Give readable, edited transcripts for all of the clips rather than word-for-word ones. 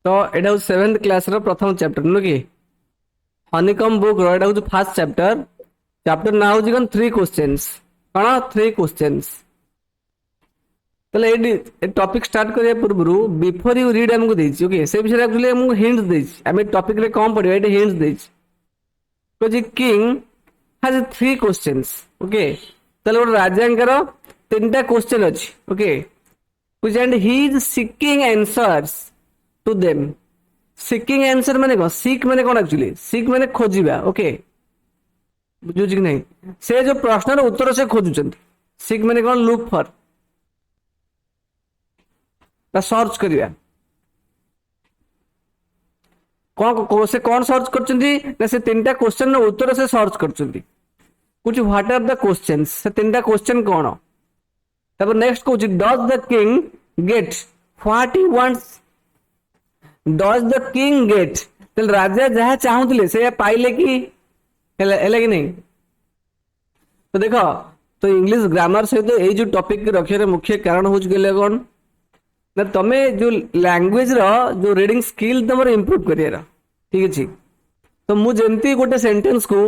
तो एटा हूँ 7th class रो प्रथम चैप्टर नु कि हनीकम बुक रो एटा हूँ फर्स्ट चैप्टर। चैप्टर ना हूँ कौन 3 क्वेश्चंस कौन 3 क्वेश्चंस। ताले ए टॉपिक स्टार्ट करिया पूर्व बिफोर यू रीड हमको देछि ओके से विषय एक्चुअली हमको हिंट देछि हम टॉपिक रे कम पढ़िबा एटा हिंट देछि कोजि किंग हैज 3 क्वेश्चंस ओके। ताले वो राजांकर तीनटा क्वेश्चन अछि okay which and he is seeking answers to them. Seeking answer माने को सीक माने कोन एक्चुअली सीक माने खोजिबा ओके बुझु कि नहीं से जो प्रश्न रो उत्तर से खोजुचंती सीक माने कोन लुक फॉर ता सर्च करिया कौन से कौन सर्च करचंती ना से तीनटा क्वेश्चन रो उत्तर से सर्च करचंती कुछ व्हाट आर द क्वेश्चंस से तीनटा क्वेश्चन कोन तब नेक्स्ट कुछ does the king get what he wants does the king get तेल राजा जहाँ चाहूले से पाइले कि हेले कि नहीं। तो देखो तो इंग्लिश ग्रामर सहित तो जो टॉपिक रखे मुख्य कारण हो गले कौन ना तमे जो लैंग्वेज रो जो रीडिंग स्किल तुम इम्प्रूव करियर ठीक अच्छे। तो मुझे गोटे सेंटेंस को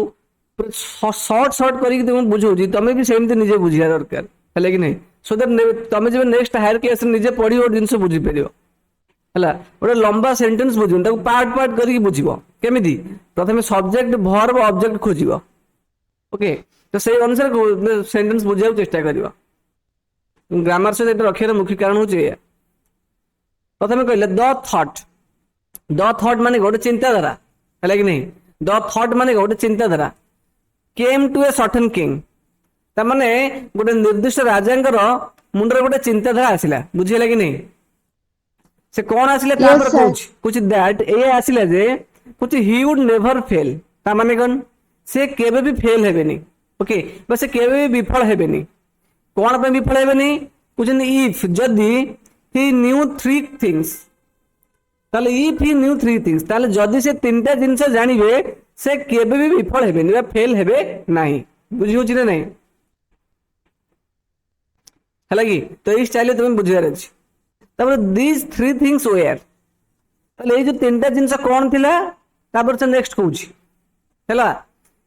शॉर्ट शॉर्ट करके तुम बुझाऊँ तुम भी सेमती निजे बुझा दरकार है कि नहीं सो दैट तुम जब नेक्स्ट हायर क्लास निजे पढ़ो जिन बुझीपर है गोटे लंबा सेंटेंस बुझुन पार्ट पार्ट करके बुझब केमी प्रथम सब्जेक्ट भर्ब ऑब्जेक्ट खोज ओके तो से अनुसार सेंटेंस बुझा चेष्टा कर ग्रामर से रखियार मुख्य कारण हूँ प्रथम कहले द थॉट माने गोटे चिंताधारा है कि नहीं द थॉट माने गोटे चिंताधारा came to a certain king ताने गोटे निर्दिष्ट राजांकर मुंडर गोटे चिंताधारा आसला बुझीला कि नहीं से कौन आसिले तापर कुछ दैट ए आसिला जे कुछ ही वुड नेवर फेल ता माने कौन से केबे भी फेल हेबेनी ओके बस से केबे भी विफल हेबेनी कौन पे विफल हेबेनी कुछ इफ जदी ही न्यू 3 थिंग्स ताले इफ ही न्यू 3 थिंग्स ताले जदी से तीनटा जिंस जानिबे से केबे भी विफल हेबेनी बा फेल हेबे नाही बुझियो छी नहीं हला कि तो इस स्टाइल तुम बुझियार अछि तापर दीज 3 थिंग्स वेयर ताले जो तीनटा जिंस कौन थिला तापर से नेक्स्ट कहूची हैला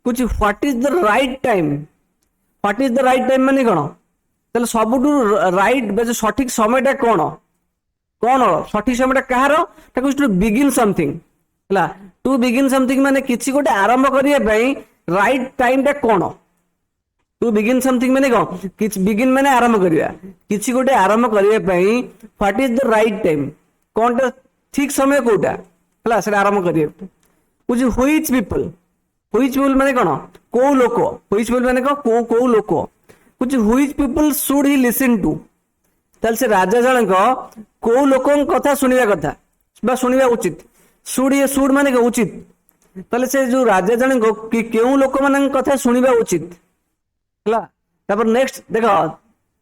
कुछ what is the right time what is the right time माने कोन ताले सबुटू राइट बे सठिक समयटा कोन कोन सठिक समयटा कहार ताको टू बिगिन समथिंग हैला टू बिगिन समथिंग माने किछि गोटे आरंभ करिया पई राइट टाइम टा कोन टू बिगिन समथिंग माने कोन किछ बिगिन माने आरंभ करिया किछि गोटे आरंभ करिया पई what is the right time कोनटा ठीक समय कोटा हैला से आरंभ करिया कुछ व्हिच पीपल माने कोन को लोक व्हिच पीपल माने को लोक कुछ which people should he listen to ताल से राजा जनक को लोकन कथा सुनिया कथा बा सुनिया उचित शुड माने उचित ताले से जो राजा जनक कि केउ लोक मानन कथा सुनिबा उचित हला तापर नेक्स्ट देखो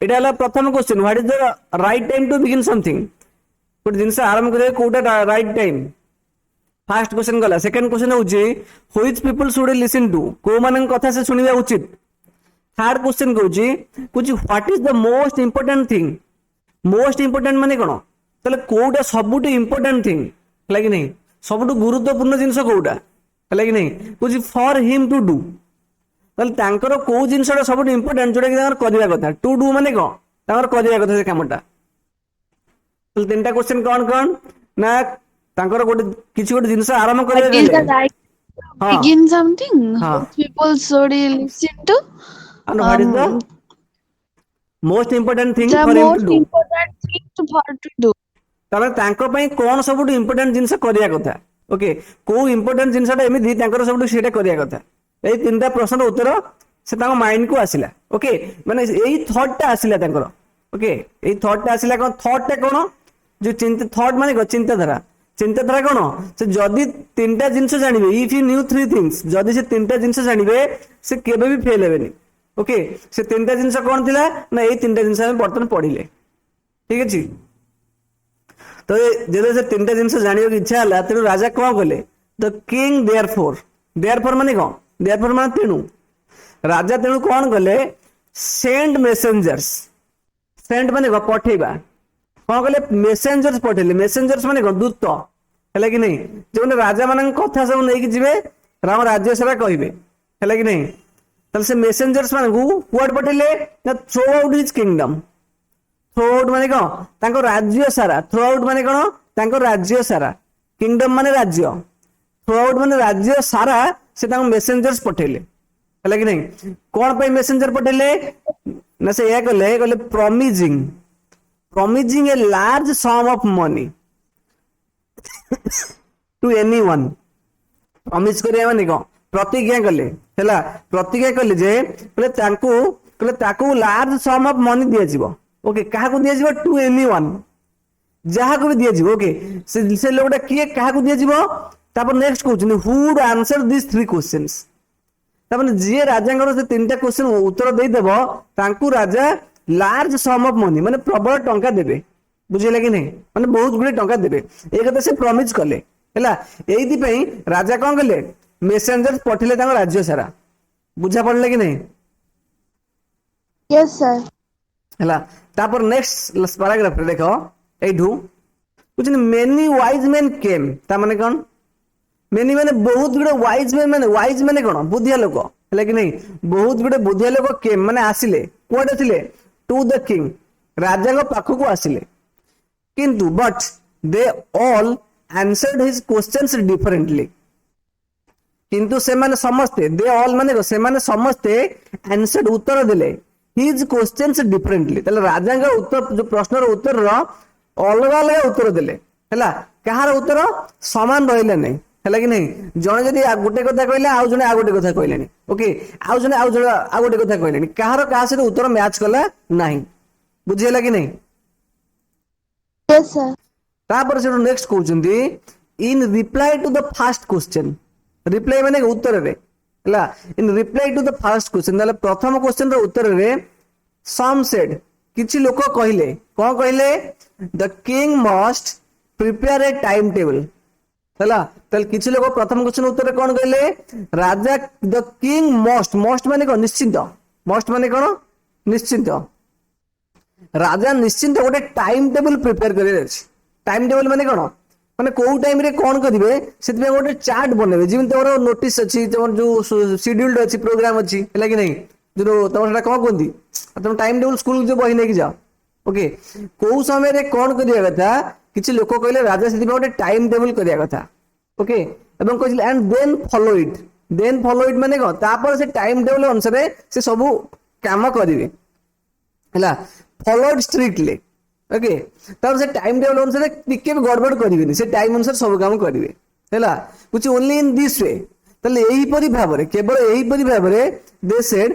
एटा हला प्रथम question what is the right time to begin something कोट जिंस आरंभ करे कोटा राइट टाइम फर्स्ट क्वेश्चन गला सेकंड क्वेश्चन होची which people should listen to को मानन कथा से सुनिबा उचित। थर्ड क्वेश्चन कहूची कुछ what is the most important thing most important माने कोन तले कोटा सबुट इंपोर्टेंट थिंग है कि नहीं सबुट गुरुत्वपूर्ण जिंस कोटा है कि नहीं कुछ फॉर हिम टू डू ताले तांकर को जिंसटा सबुट इंपोर्टेंट जोटा कि तांकर करिया कथा टू डू माने कोन तांकर करिया कथा से कामटा ताले तीनटा क्वेश्चन कोन ना तांकर गोटे किछि गोटे जिंस आरंभ करिया गेले begin something people should listen to and what is the most important thing the for him to most do important thing for to do ताले तांको पई कोन सबुट इंपोर्टेंट जिंस करिया कथा ओके को इंपोर्टेंट जिंसटा एमिति तांकर सबुट सेटा करिया कथा ए तीनटा प्रश्नर उत्तर से तांको माइंड को आसिला ओके माने एई थॉट टा आसिला तांकर ओके एई थॉट टा आसिला कोन थॉट टा कोन जो चिंता थॉट माने को चिंताधारा कोन से जदी तीनटा जिंस जानिबे इफ यू न्यू 3 थिंग्स जदी से तीनटा जिंस जानिबे से केबे भी फेल हेबेनी ओके से तीनटा जिंस कोन थिला ना एई तीनटा जिंस हम बर्तन पढिले ठीक अछि। तो जेदे से तीनटा जिंस जानियो की इच्छा हला तेनु राजा कोन कले द किंग देयरफॉर माने कोन देयरफॉर माने तेनु राजा तेनु कोन कले सेंड मेसेंजर्स सेंड माने पठेबा कौन कहले मेसेंजर्स पठेले मेसेंजर्स माने दूत है कि नहीं जो राजा मान कथा सब नहीं जीवे राम राज्य सारा कहे है कि नहीं ताले से मेसेंजर्स मान कुआड पठेले ना throw out his kingdom throw out माने कौन तांको राज्य सारा थ्रो आउट माने कौन तांको राज्य सारा किंगडम माने राज्य थ्रो आउट माने राज्य सारा से तांको मेसेंजर्स पठेले है कि नहीं कौन पे मेसेंजर पठेले ना से या कहले promising a large sum of money to anyone promise करे माने कौन प्रतिज्ञा कले हैला प्रतिज्ञा कले जे कहले ताकू लार्ज सम ऑफ मनी दिया जीवो ओके काहा को दिया जीवो टू एनीवन जहा को भी दिया जीवो ओके से लोगटा किए काहा को दिया जीवो तापर next question who would answer this three questions तापर जे राजांगर से तीनटा क्वेश्चन उत्तर देई देबो तांकू राजा लार्ज सम ऑफ मनी माने प्रबल टंका देबे बुझिले कि नहीं माने बहुत गुडे टंका देबे ए कथा से प्रॉमिस कले हैला एइति पई राजा कोन कले मेसेंजर पठिले तांको राज्य सारा बुझा पड़ले कि नहीं Yes, sir. हैला तापर नेक्स्ट पैराग्राफ रे देखो एठू कुछ मेनी वाइज मैन केम ता माने कोन मेनी माने बहुत गुडे वाइज मैन कोन बुद्धिया लोक हैला कि नहीं बहुत गुडे बुद्धिया लोक केम माने आसिले कोड थिले टू द किंग राजा को पाखु को आसिले किंतु but they all answered his questions differently किंतु से माने समस्ते दे ऑल माने से माने समस्ते आंसर्ड उत्तर देले हिज क्वेश्चंस डिफरेंटली तले राजा का उत्तर जो प्रश्न रो उत्तर रो अलग अलग उत्तर देले हैला कहार उत्तर समान रहले नै हैला कि नहीं जने जदी गोटे कथा कहले आ जने आ गोटे कथा कहले नै ओके आ जने आ गोटे कथा कहले नै कहार का से उत्तर मैच कला नहीं बुझियला कि नहीं Yes, sir. तापर से नेक्स्ट क्वेश्चन दी in reply to the first question reply माने उत्तर रे हला in reply to the first question मतलब प्रथम क्वेश्चन रो उत्तर रे सम सेड किछि लोक कहिले कोन कहिले the king must prepare a time table हला तल किछि लोक प्रथम क्वेश्चन उत्तर रे कोन कहिले राजा द किंग मस्ट माने कोन निश्चित मस्ट माने कोन निश्चित राजा निश्चित गोटे टाइम टेबल प्रिपेयर करे टाइम टेबल माने कोन माने को टाइम रे कोन करिवे सेति गोटे चार्ट बनेबे जिम तोर नोटिस अछि तोर जो शेड्यूल्ड अछि प्रोग्राम अछि हला कि नहीं जो तोर कोन कोंदी तुम टाइम टेबल स्कूल जो बही नेकी जाओ ओके को समय रे कोन करिया कथा किछि लोक कहले राजा सेति गोटे टाइम टेबल करिया कथा ओके एवं कहले एंड देन फॉलो इट माने को तापर से टाइम टेबल अनुसार से सब काम करिवे हला फॉलोड स्ट्रिक्टली ओके तब से टाइम टेबल अनुसार टिके भी गड़बड़ करिवेनी से टाइम अनुसार सब काम करिवे हैला कुछ ओनली इन दिस वे तले एही परि भाबरे केवल एही परि भाबरे they said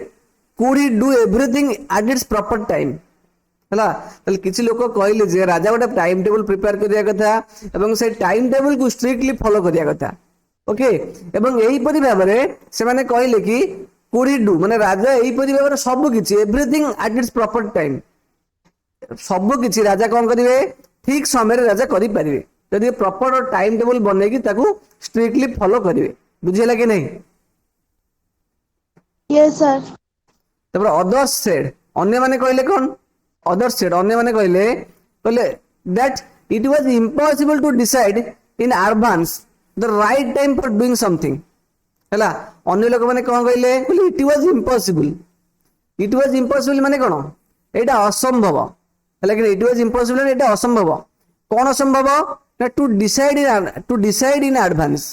could he do everything at its proper time हैला तले किछि लोक कहले जे राजा गोटे टाइम टेबल प्रिपेयर करिया कथा एवं से टाइम टेबल को स्ट्रिक्टली फॉलो करिया कथा ओके एवं एही परि भाबरे से माने कहले कि कुड ही डू माने राजा एही परि भाबरे सब किछि everything at its proper time सब किछि राजा कौन करिवे ठीक समय रे राजा करि परिवे यदि प्रॉपर टाइम टेबल बने की ताकू स्ट्रिक्टली फॉलो करिवे बुझियला कि नहीं Yes, sir. तबर अदर्स सेड अन्य माने कहले कोन अदर्स सेड अन्य माने कहले that it was impossible to decide in advance the right time for doing something हैला अन्य लोक माने कोन कहले इट वाज इम्पॉसिबल माने कोन एटा असंभव लेकिन इट वाज इम्पॉसिबल एटा असंभव कोन असंभव ना टू डिसाइड इन एडवांस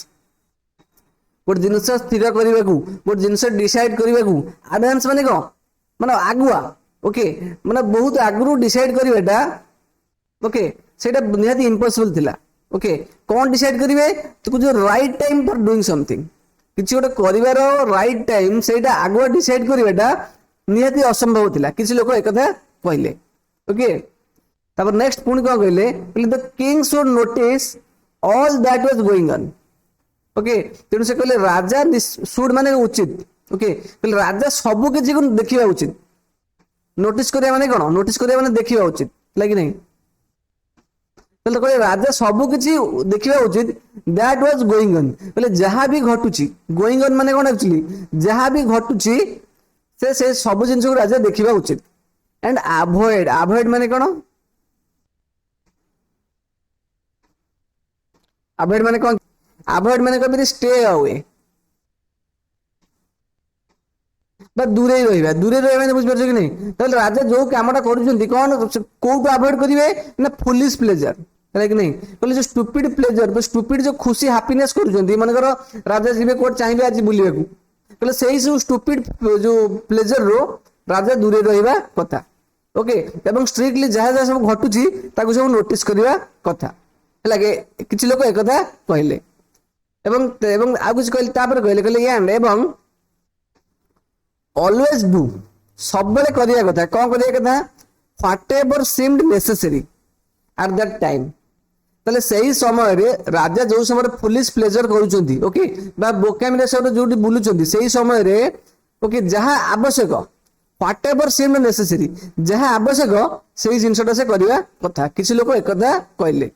गोटे जिनस स्थिर करने को गोटे जिनस डिसाइड करने को एडवांस माने को माने आगुआ ओके माने बहुत आगु डिसाइड करवाटा ओके सेटा निहाती इम्पॉसिबल थिला ओके कौन डिसाइड करिवे तो जो right time for doing something किछि गोटे करिवार राइट टाइम सेटा आगुआ डिसाइड करवाटा निहाती असंभव थिला किछि लोक एकथा कहले ओके तब नेक्स्ट पुणी कौन कहले the king should notice all that was going on okay तेणु से कहले राजा शुड माने उचित ओके कहले राजा सब किछि को देखिबा उचित नोटिस करिया माने कोन नोटिस करिया माने देखिबा उचित लागि नहीं कहले कहले राजा सब किछि देखिबा उचित दैट वाज गोइंग ऑन कहले जहां भी घटुची गोइंग ऑन माने कोन एक्चुअली जहां भी घटुची से सब जिंस को राजा देखिबा उचित एंड अवॉइड माने कोन अवॉइड माने कौन अवॉइड माने कभी स्टे अवे बा दूरे ही रहिबा दूरे रहिबा माने बुझ परछ कि नहीं तले राजा जो कामटा करूछंती कोन कोउट अवॉइड करिवे ना फुलिश प्लेजर है कि नहीं कहले जो स्टूपिड प्लेजर स्टूपिड जो खुशी हैप्पीनेस करूछंती मन करो राजा जीवे कोट चाहिबे आज बुलिबे को कहले सेही जो स्टूपिड जो प्लेजर रो राजा दूरे रहिबा कथा ओके एवं स्ट्रिक्टली जहा जहा सब घटुची ताकू सब नोटिस करिवा कथा लागे किछि लोक एक कथा कहले एवं एवं आ कुछ कहले तापर कहले एंड एवं ऑलवेज डू सब बेले करिया कथा कोन करिया कथा whatever seemed necessary at that time तले सही समय रे राजा जो समय पुलिस प्लेजर करूचंती ओके बा बोकामिरे सब जोटी बुलुचंती सही समय रे ओके जहां आवश्यक व्हाटएवर सीम्ड नेसेसरी जहां आवश्यक सही जिंसटा से करिया कथा किछि लोक एक कथा कहले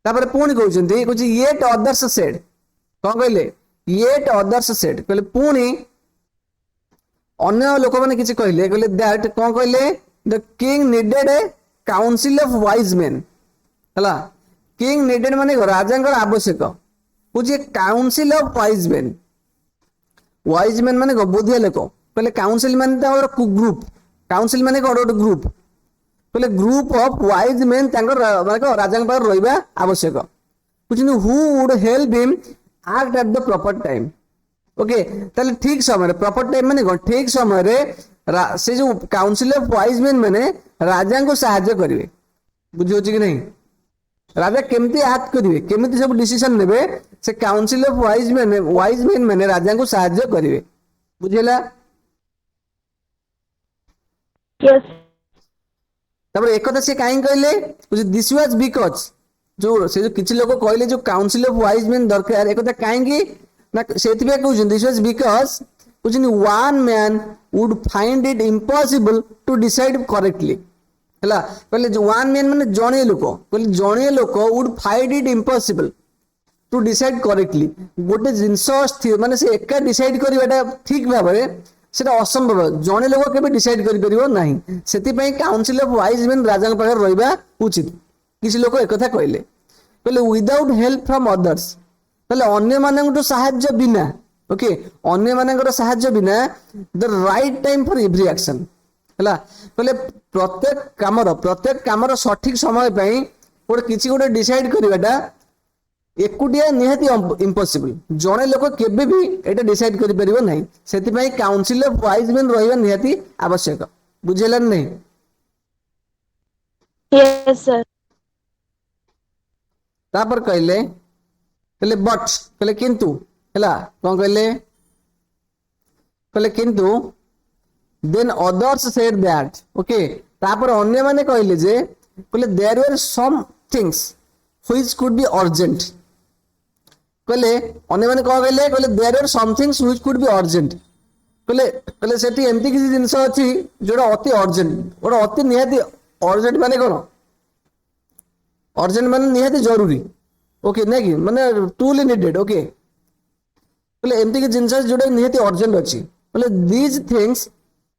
तापर पुणी कहउचंती कुछ येट अदर्स सेड कोन कहले येट अदर्स सेड कहले पुणी अन्य लोक माने किछि कहले दैट कोन कहले the king needed A council of wise main हला किंग नीडेड माने राजांकर आवश्यक बुझे काउंसिल ऑफ वाइज मेन माने बुद्धिया लोक कहले काउंसिल माने तावर ग्रुप काउंसिल माने कोन ग्रुप कहले ग्रुप ऑफ वाइज मेन तांकर माने राजांक पर रहिबा आवश्यक बुझिनु who would help him act at the proper time okay ताले ठीक समय प्रॉपर टाइम माने ठीक समय रे से जो काउंसिल ऑफ वाइज मेन माने राजा को सहायता करिवे बुझियो कि नहीं राजा केमती एक्ट करिवे केमती सब डिसीजन नेबे से काउंसिल ऑफ वाइज मेन माने राजा को सहायता करिवे बुझिला यस तबरे एक कथा से काहे कहले कुछ दिस वाज बिकॉज जो से जो किछि लोग कहले जो काउंसिल ऑफ वाइज मेन दरकार एक कथा काहे ना सेतिबे कहउछन दिस वाज बिकॉज कुछ one man would find it impossible to decide correctly हला कहले जो वन मैन माने जणे लोक कहले जणे लोक would find it impossible to decide correctly गोटे जिंस माने से एका डिसाइड करबाटा ठीक भाबरे सेटा असंभव जणे लोक केबे डिसाइड करि परिबो नाही सेति पई काउंसिल ऑफ वाइज मेन राजा पाखर रहिबा उचित किछि लोक एकथा कहले कहले विदाउट हेल्प फ्रॉम अदर्स कहले अन्य मानकटो सहाय्य बिना ओके अन्य मानकर सहाय्य बिना the right time for every action हला कहले प्रत्येक कामर सठिक समय पई गोटे किछि गोटे डिसाइड करबाटा एकुटिया निहाती इम्पॉसिबल जणे लोक केबे भी एटा डिसाइड करि परिबो नाही सेति पई काउंसिल ऑफ वाइज मेन रहिबा निहाती आवश्यक बुझेलन नहीं यस सर तापर कहले बट कहले किंतु हला कोन कहले किंतु then others said that okay तापर अन्य माने कहले जे कहले there were some things which could be urgent कहले अन्य माने कहले there were some things which could be urgent कहले सेठी एमती किसी जिंस अछि जोडा अति अर्जेंट ओडा अति निहाती अर्जेंट माने कोन अर्जेंट माने निहाती जरूरी ओके नै कि माने टूली नीडेड ओके कहले एमती कि जिंस जोडा निहाती अर्जेंट अछि कहले these things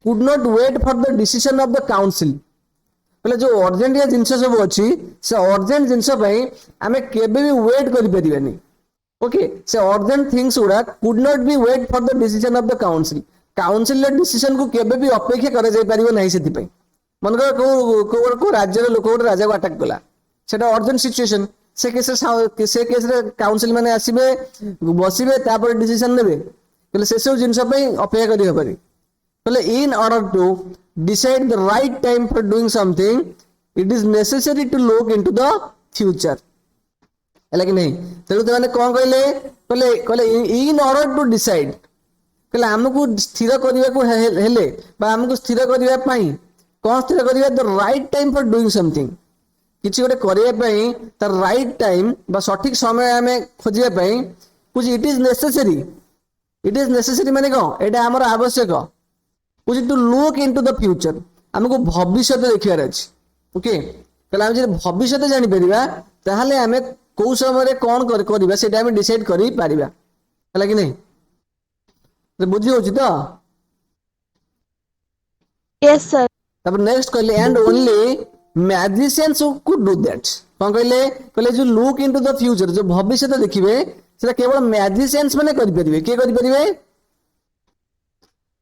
could not wait for the decision of the council कहले जो अर्जेंट या जिंस सब अछि से अर्जेंट जिंस पई हमें केबे भी वेट करि परिबानी ओके से अर्जेंट थिंग्स उडा could not be wait for the decision of the council council decision को केबे भी अपेक्षा करे जाय परिबो नाही सेति पई मन को राज्य लोक गोटे राजा को अटैक कला सेटा अर्जेंट सिचुएशन से केस रे काउंसिल माने आसीबे बसिबे तापर डिसीजन नेबे कहले से सब जिंस पई अपेक्षा करि हबरी कहले in order to decide the right time for doing something it is necessary to look into the future है कि नहीं तेणु तो कौन कहले इन ऑर्डर टू डिसाइड कहले हमको स्थिर करने आमको स्थिर करने कौन स्थिर करवा the right time for doing something किसी गोटे करने तार राइट टाइम सठिक समय आम खोजा कुछ इट इज नेसेसरी माने कौन एटा आमर आवश्यक कुछ to look into the future आमको भविष्य देखियार अछि ओके कहले हम जे भविष्य जानि परिबा ताहाले आमे को समय कौन करवा से डिसाइड कर पारिबा है कि नहीं तो बुझी होची तो यस सर तब नेक्स्ट कहले and only magicians could do that कौन कहले कहले जो लुक इनटू द फ्यूचर जो भविष्य देखिए सेटा केवल मैजिशियंस माने करि परिबे के करि परिबे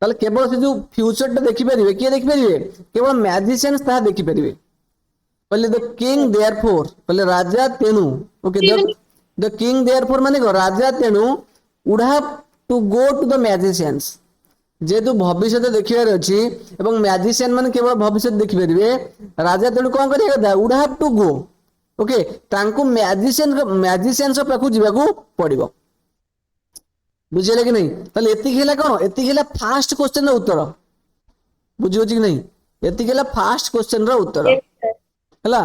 ताले केवल से जो फ्यूचर टा देखि परिबे के देखि परिबे केवल मैजिशियंस ता देखि परिबे कहले द किंग देयरफॉर कहले राजा तेनु ओके द किंग देयरफॉर माने को राजा तेनु would have to go to the magicians जेतु भविष्य देखिबार अछि एवं मैजिशियन माने केवल भविष्य देखि परिबे राजा तेनु कोन करिया कथा would have to go okay तांको मैजिशियन पाखु जीवाकू पड़िबो बुझिले कि नहीं ताले एति खेला कोन एति खेला फास्ट क्वेश्चन रो उत्तर बुझियो कि नहीं एति खेला फास्ट क्वेश्चन रो उत्तर हला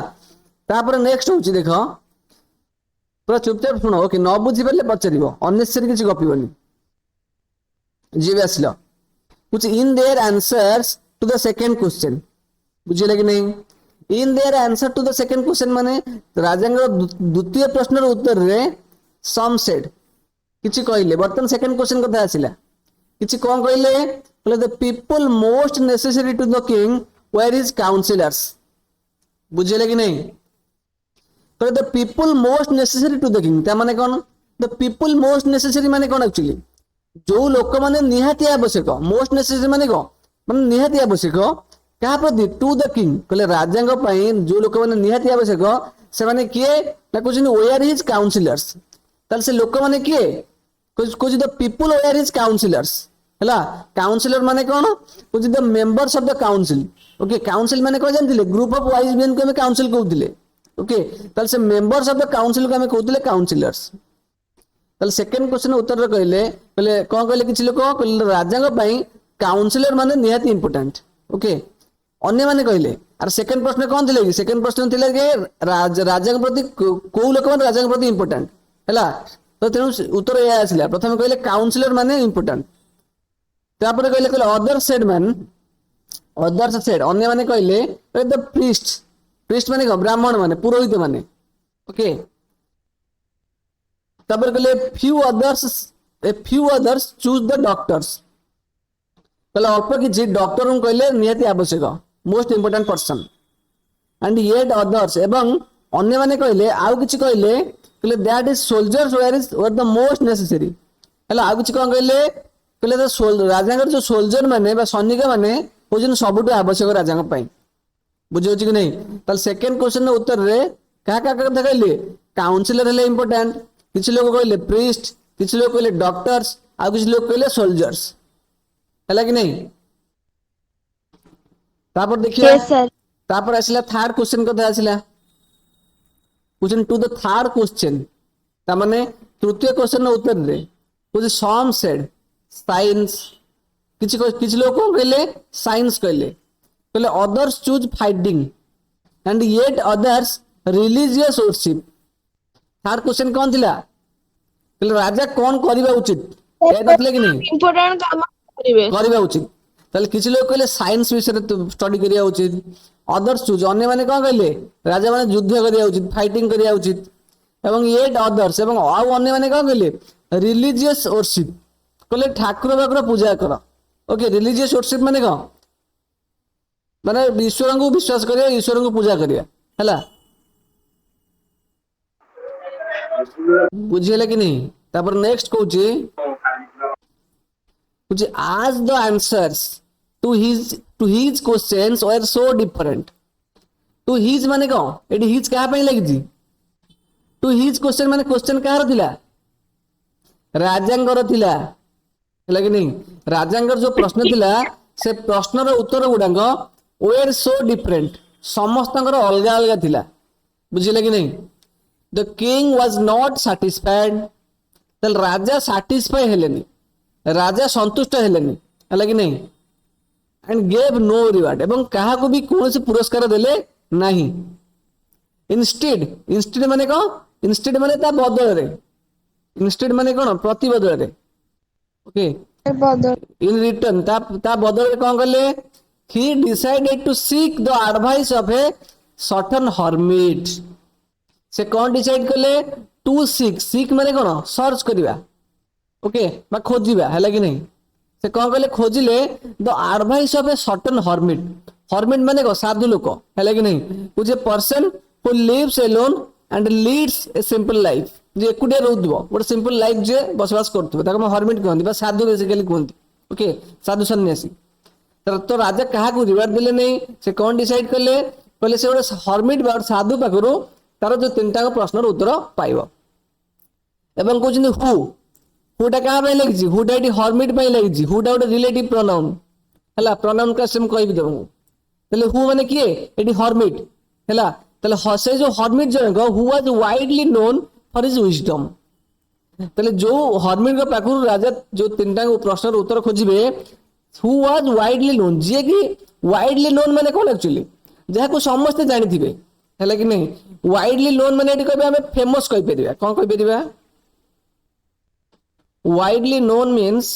तापर नेक्स्ट होची देखो पूरा चुपचाप सुनो ओके न बुझी परले पचरिबो अननेसेसरी किछि गपिबोनी जीवे आसिलो कुछ in their answers to the second question बुझिले कि नहीं in their answer to the second question माने राजांगर द्वितीय प्रश्न रो उत्तर रे सम सेड किछि कहले बर्तन सेकंड क्वेश्चन कथा आसिला किछि कोन कहले कहले the people most necessary to the king where is councillors बुझिले कि नहीं कहले the people most necessary to the king ता माने कोन द पीपल मोस्ट नेसेसरी माने कोन एक्चुअली जो लोक माने निहाती आवश्यक मोस्ट नेसेसरी माने को माने निहाती आवश्यक कहा प्रति टू द किंग कहले राजांग पई जो लोक माने निहाती आवश्यक से माने किए ना कुछ वेयर इज काउंसिलर्स ताल से लोक माने किए कुछ the people where is councillors हला काउंसिलर माने कोन कुछ the members of the council okay council माने को जानथिले ग्रुप ऑफ वाइज मेन को हमें काउंसिल कहउथिले ओके ताल से मेंबर्स ऑफ द काउंसिल को हमें कहउथिले काउंसिलर्स ताल सेकंड क्वेश्चन उत्तर कहले कहले कोन कहले किछि लोक कहले राजांग पई काउंसिलर माने निहाती इंपोर्टेंट ओके अन्य माने कहले आर सेकंड प्रश्न कोन थिले सेकंड प्रश्न थिले के राजांग प्रति को लोक माने राजांग प्रति इंपोर्टेंट हला तो तेनु उत्तर या आसिला प्रथम कहले काउंसिलर माने इंपोर्टेंट तापर कहले कहले अदर्स सेड अन्य माने कहले द प्रीस्ट माने को ब्राह्मण माने पुरोहित माने ओके तापर कहले few others choose the doctors कहले अल्प किछि डॉक्टर को कहले निहाती आवश्यक most important person and yet others एवं अन्य माने कहले आउ किछि कहले कहले that is soldiers were the most necessary हला आउ किछि कोन कहले द राजांगर जो सोल्जर माने बा सैनिक माने होजन सबुटु आवश्यक राजांग पई बुझियो कि नहीं ताल सेकंड क्वेश्चन उत्तर रे का कथा कहले काउंसिलर हेले इंपोर्टेंट किछि लोग कहले प्रीस्ट किछि लोग कहले डॉक्टर्स आ किछि लोग कहले सोल्जर्स हला कि नहीं तापर देखिए Yes, sir. तापर आसिला थर्ड क्वेश्चन कथा आसिला question to the third question ता माने तृतीय क्वेश्चन उत्तर रे कुछ सम सेड साइंस किछि लोग कहले साइंस कहले others choose fighting and yet others religious worship third question कौन थिला कहले राजा कौन करबा उचित ए कहले कि नहीं इम्पोर्टेंट काम करिवे करबा उचित ताले किछि लोग कहले साइंस विषय स्टडी करिया उचित अदर्स चूज अन्य माने कोन कहले राजा माने युद्ध करिया उचित फाइटिंग करिया उचित एवं येट अदर्स एवं आउ अन्य माने कोन कहले रिलीजियस वर्शिप कहले ठाकुर बाकुर पूजा कर ओके रिलीजियस वर्शिप माने को माने ईश्वर को विश्वास करिया ईश्वर को पूजा करिया हला बुझिले कि नहीं तापर नेक्स्ट कहूची कुछ आज the answers to his questions were so different to his माने को एडी हिज कहा पई लागिजी टू हिज क्वेश्चन माने क्वेश्चन कहार थिला राजांगर थिला हला कि नहीं राजांगर जो प्रश्न थिला से प्रश्नर उत्तर गुडांग वर सो डिफरेंट समस्तंकर अलगा अलगा थिला बुझिले कि नहीं the king was not satisfied तल राजा सैटिस्फाई हेलेनी राजा संतुष्ट हेलेनी हला कि नहीं एंड गेव नो रिवार्ड एवं कहा को भी कौन से पुरस्कार देले नहीं इंस्टेड माने को इंस्टेड माने ता बदल रे इंस्टेड माने कोन प्रति बदल रे ओके इन रिटर्न ता बदल रे कोन करले he decided to seek the advice of a certain hermit से कौन डिसाइड करले टू सीक माने कोन सर्च करिवा ओके बा खोजिबा हला कि नहीं से कौन कहले खोजिले the advice of a certain hermit hermit माने को साधु लोक है कि नहीं कुछ person who lives alone and leads a simple life जे एकुटिया रहउथबो गोटे सिंपल लाइफ जे बसवास करथबो ताको हर्मिट कहंती बा साधु बेसिकली कहंती ओके साधु सन्यासी तो राजा क्या रिवार्ड देले नहीं से कौन डिसाइड कले कहले से गोटे हर्मिट बा साधु पाखरु तार जो तीनटा प्रश्नर उत्तर पाइबो एवं कहउछन हुटा क्या लगी हुटा ये हर्मिट लगी हुटा गोटे रिलेटिव प्रोनाउन है प्रोनाउन का सेम कह तुमको हु माने किए ये हर्मिट है से जो हर्मिट जन who was widely known for his wisdom जो हर्मिट पाखु राजा जो तीनटा प्रश्न उत्तर खोजे हु वाज वाइडली नोन जी कि वाइडली नोन माने कौन एक्चुअली जहाँ को समस्ते जानी थे है कि नहीं वाइडली नोन माने कह फेमस कहीपर कौन कहीपर वाइडली नोन मीन्स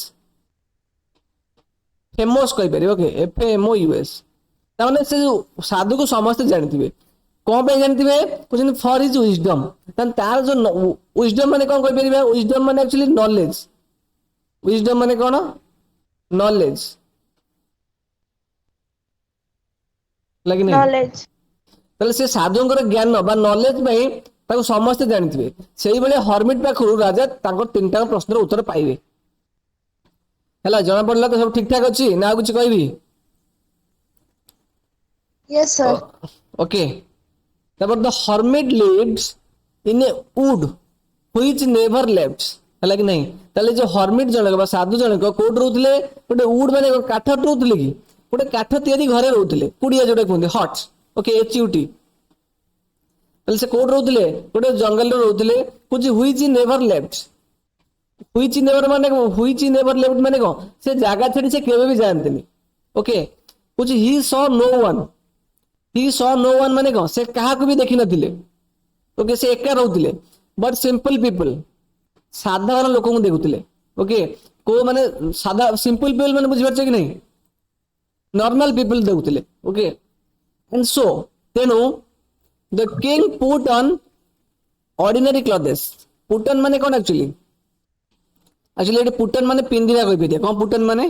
फेमस कहीपर ओके FAMOUS ताने से साधु को समस्ते जानी थे कौन पे जानी थे कहते फॉर हिज विजडम तार जो विजडम माने कौन कहीपर विजडम माने एक्चुअली नॉलेज विजडम माने कौन नॉलेज लगी नहीं knowledge, ताले से साधुंकर ज्ञान बा नॉलेज भाई ताको समस्त जानी थे सेही बेले हर्मिट पाखु राजा ताको तीनटा प्रश्नर उत्तर पाइबे हैला जना पड़ला तो सब ठीक ठाक अछि ना कुछ कहबी yes sir, ओके तब the hermit lives in a wood which never left है कि नहीं ताले जो हर्मिट जनक साधु जनक कोट रहउतले गोटे वुड माने काठ रहउतले कि गोटे काठ तैयारी घरे रहउतले कुड़िया जोटे कहते हट ओके HUT ताले से कोट रहउतले गोटे जंगल रहउतले कुछ which never left which never माने को से जागा छड़ी से केबे भी जानतेनी ओके कुछ ही सॉ नो वन माने को से कहा को भी देखि नथिले ओके से एका रहउतले बट सिंपल पीपल साधारण लोक को देखुले ओके को माने साधा सिंपल पीपल माने बुझि परछ कि नहीं नॉर्मल पीपल देखुले ओके एंड सो तेनु the king put on ordinary clothes पुटन माने कौन एक्चुअली पुटन माने पिंदिरा कहि दिया कौन पुटन माने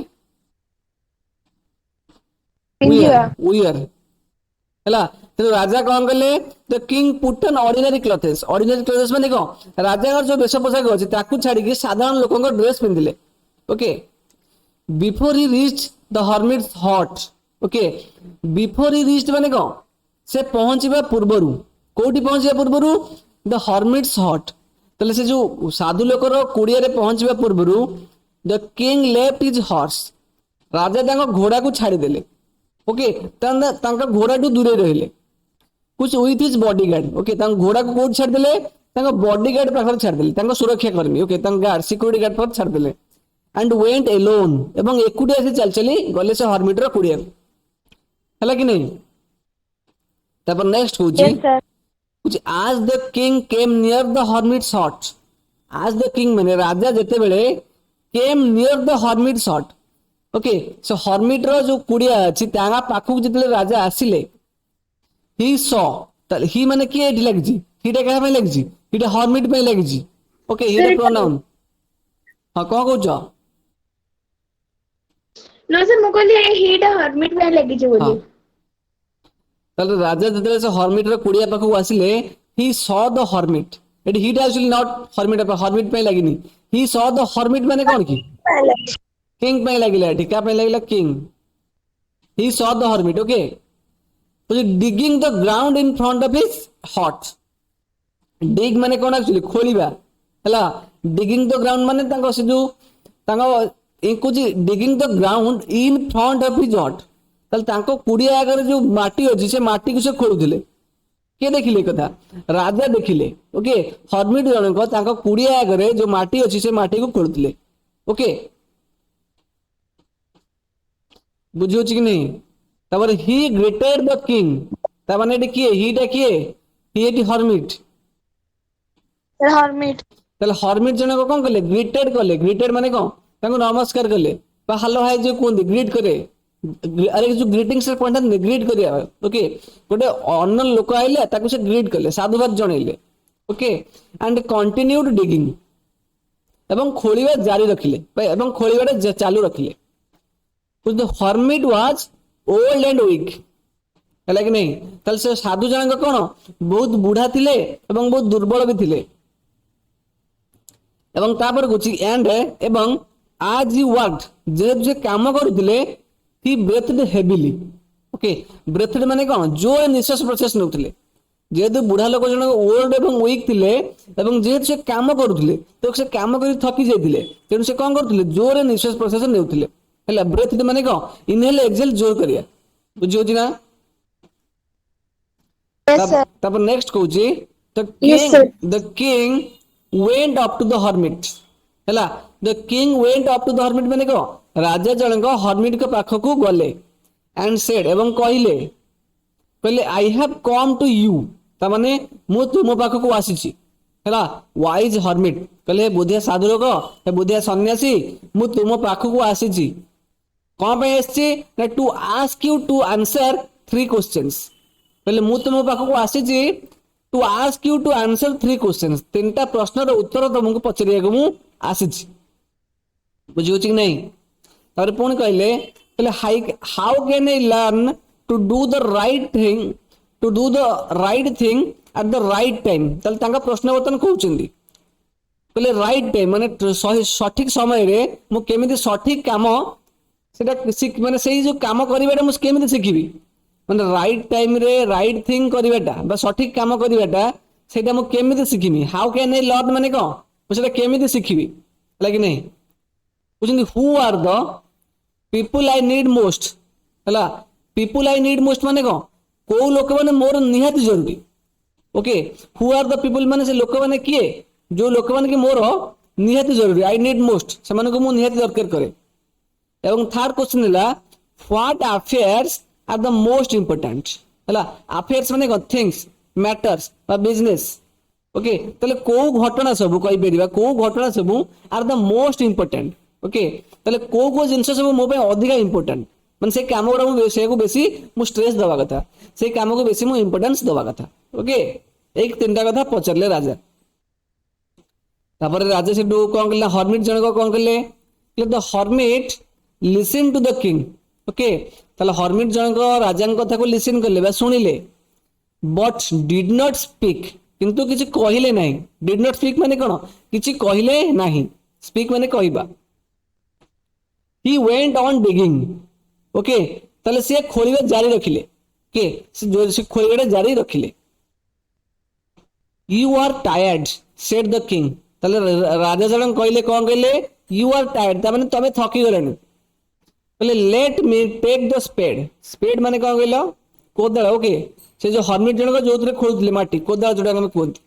उयर हैला तो राजा कौन कले the king Putin ordinary clothes माने कौन राजा जो वेश पोशाक अछि ताकू छाड़ी के साधारण लोकन को ड्रेस पिंदिले okay before he reach the hermits hut okay before he reach माने कौन से पहुंचबा पूर्वरु कोठी पहुंचबा पूर्वरु द हर्मिट्स हट तले से जो साधु लोकर कुड़िया रे पहुंचबा पूर्वरु the king left his horse राजा तांको घोड़ा को छाड़ी देले ओके तांका घोड़ा टू दूरे रहिले कुछ विथ हिज बॉडीगार्ड ओके तांको घोड़ा को कोड छाड़ देले तांको बॉडीगार्ड पाखर छाड़ देले तांको सुरक्षा कर्मी ओके तांको गार्ड सिक्योरिटी गार्ड पर छाड़ देले एंड वेंट एलोन एवं एकुटिया से चल चली गले से हर्मिट रो कुड़िया हला कि नहीं तब नेक्स्ट होची yes sir, कुछ आज the king came near the hermits हट आज द किंग माने राजा जेते बेले came near the hermits hut okay so hermit रो जो कुड़िया अछि तागा पाखु जेते राजा आसिले ही सॉ तले ही माने के एठी लागिजी हिटा कहा में लागिजी हिटा हर्मिट में लागिजी ओके हिटा प्रोनाउन हां को कहउछ no sir मु कहली हीटा हर्मिट में लगी जे बोली तले राजा जेते से हर्मिट रो कुड़िया पाखु आसिले ही सॉ द हर्मिट एटी हिटा एक्चुअली नॉट हर्मिट में लागिनी ही सॉ द हर्मिट माने कोन की किंग पे लागिला ठीका पे लागिला king he saw the hermit okay तो digging the ground in front of his hut dig माने कोन एक्चुअली खोलिबा हला डिगिंग द ग्राउंड माने तांको से जो तांको कुछ digging the ground in front of his हट तल तांको कुड़िया आगे जो माटी अछि से माटी को से खोलुथिले के देखिले कथा राजा देखिले ओके हर्मिट जनक तांको कुड़िया आगे जो माटी अछि से माटी को खोलुथिले ओके बुझियो कि नहीं तबर ही ग्रेटेड द किंग ता माने किए हीटा किए ही एटी हर्मिट हर्मिट तले हर्मिट जनक कोन कले ग्रेटेड माने कोन तांको नमस्कार कले बा हेलो हाय जो कोन ग्रीट करे अरे जो ग्रीटिंग से पॉइंट है ग्रीट करिया ओके गोटे अन्न लोक आइले ताको से ग्रीट कले साधुवाद जणैले ओके एंड कंटिन्यूड डिगिंग एवं खोलिबा जारी रखिले एवं खोलिबाटा चालू रखिले the hermit was old and weak है कि नहीं ताले से साधु जनक कौन बहुत बुढ़ा थिले एवं बहुत दुर्बल भी थिले एवं तापर कुछ एंड एवं आज ही वर्क जेहेतु से काम करुले ही ब्रेथड हेविली ओके ब्रेथड माने कौन जोर निश्वास प्रश्वास नौथिले जेहेतु बुढ़ा लोक जन ओल्ड एवं वीक थिले एवं जेहेतु से काम करुले तो से काम कर थकी जाइए तेणु से कौन करथिले जोर निश्वास प्रश्वास नेउथिले हैला ब्रेथड माने कौन इनहेल एक्सहेल जोर करिया बुझी होची ना Yes, sir. तापर नेक्स्ट कहूची Yes, sir. The king went up to the hermit हैला the king went up to the hermit माने को राजा जनक हर्मिट के पाखकू गले एंड सेड एवं कहले I have come to you ता माने मु तुम पाखकू आसीची हैला वाइज हर्मिट कहले बुद्धिया साधु लोक हे बुद्धिया सन्यासी मु तुम पाखकू आसीची कौन पे आसी ना to ask you to answer 3 questions कहले मु तुम पाखकू आसीची to ask you to answer 3 questions तीनटा प्रश्नर उत्तर तुमको पचरिया मु आसीची बुझी होची कि नहीं तारे पुणी कहले how can I learn to do the right thing at the right time ताले तांका प्रश्न बर्तन कहउचंदी कहले राइट टाइम माने सठिक समय रे मु केमिति सठिक काम सेटा माने सेही जो काम करिबाटा मु केमिति सिखिबी माने राइट टाइम रे राइट थिंग करिबाटा बा सठिक काम करिबाटा सेटा मु केमिति सिखिबी हाउ कैन आई लर्न माने को मु सेटा केमिति सिखिबी लागी नहीं बुझंदी who are the people I need most हैला पीपल आई नीड मोस्ट माने को लोक माने मोर निहाती जरूरी okay who are the people माने से लोक माने किए जो लोक माने कि मोर निहाती जरूरी आई नीड मोस्ट से माने को मु निहाती दरकार करे एवं थर्ड क्वेश्चन हैला what affairs are the most important हैला अफेयर्स माने थिंग्स मैटर्स बा बिजनेस ओके ताले को घटना सब कहि परिबा को घटना सब are the most important okay ताले को जिंस सब मो पे अधिक इंपोर्टेंट माने से काम गुड़ा से को बेसी मु स्ट्रेस दवा कथा से काम को बेसी मु इंपोर्टेंस दवा कथा ओके एक तीनटा कथा पचरले राजा तापर राजा से कौन कहले हर्मिट जन को कौन कहले the hermit listen to the king okay ताले हर्मिट जन को राजा कथा को लिसन करले बा सुनिले बट डिड नॉट स्पीक किंतु किछि कहिले नाही डिड नॉट स्पीक माने कोन किछि कहिले नाही स्पीक माने कहबा he went on digging okay ताले से खोलिबा जारी रखिले के से खोलिबा जारी रखिले you are tired said the king ताले राजा जन कहले कोन कहले यू आर टायर्ड ता माने तमे थकी गलेनी कहले let me take the spade spade माने कोन कहलो कोदाळ ओके से जो हर्मिट जन को जोतरे खोलुतले माटी कोदाळ जोडा हम कोंती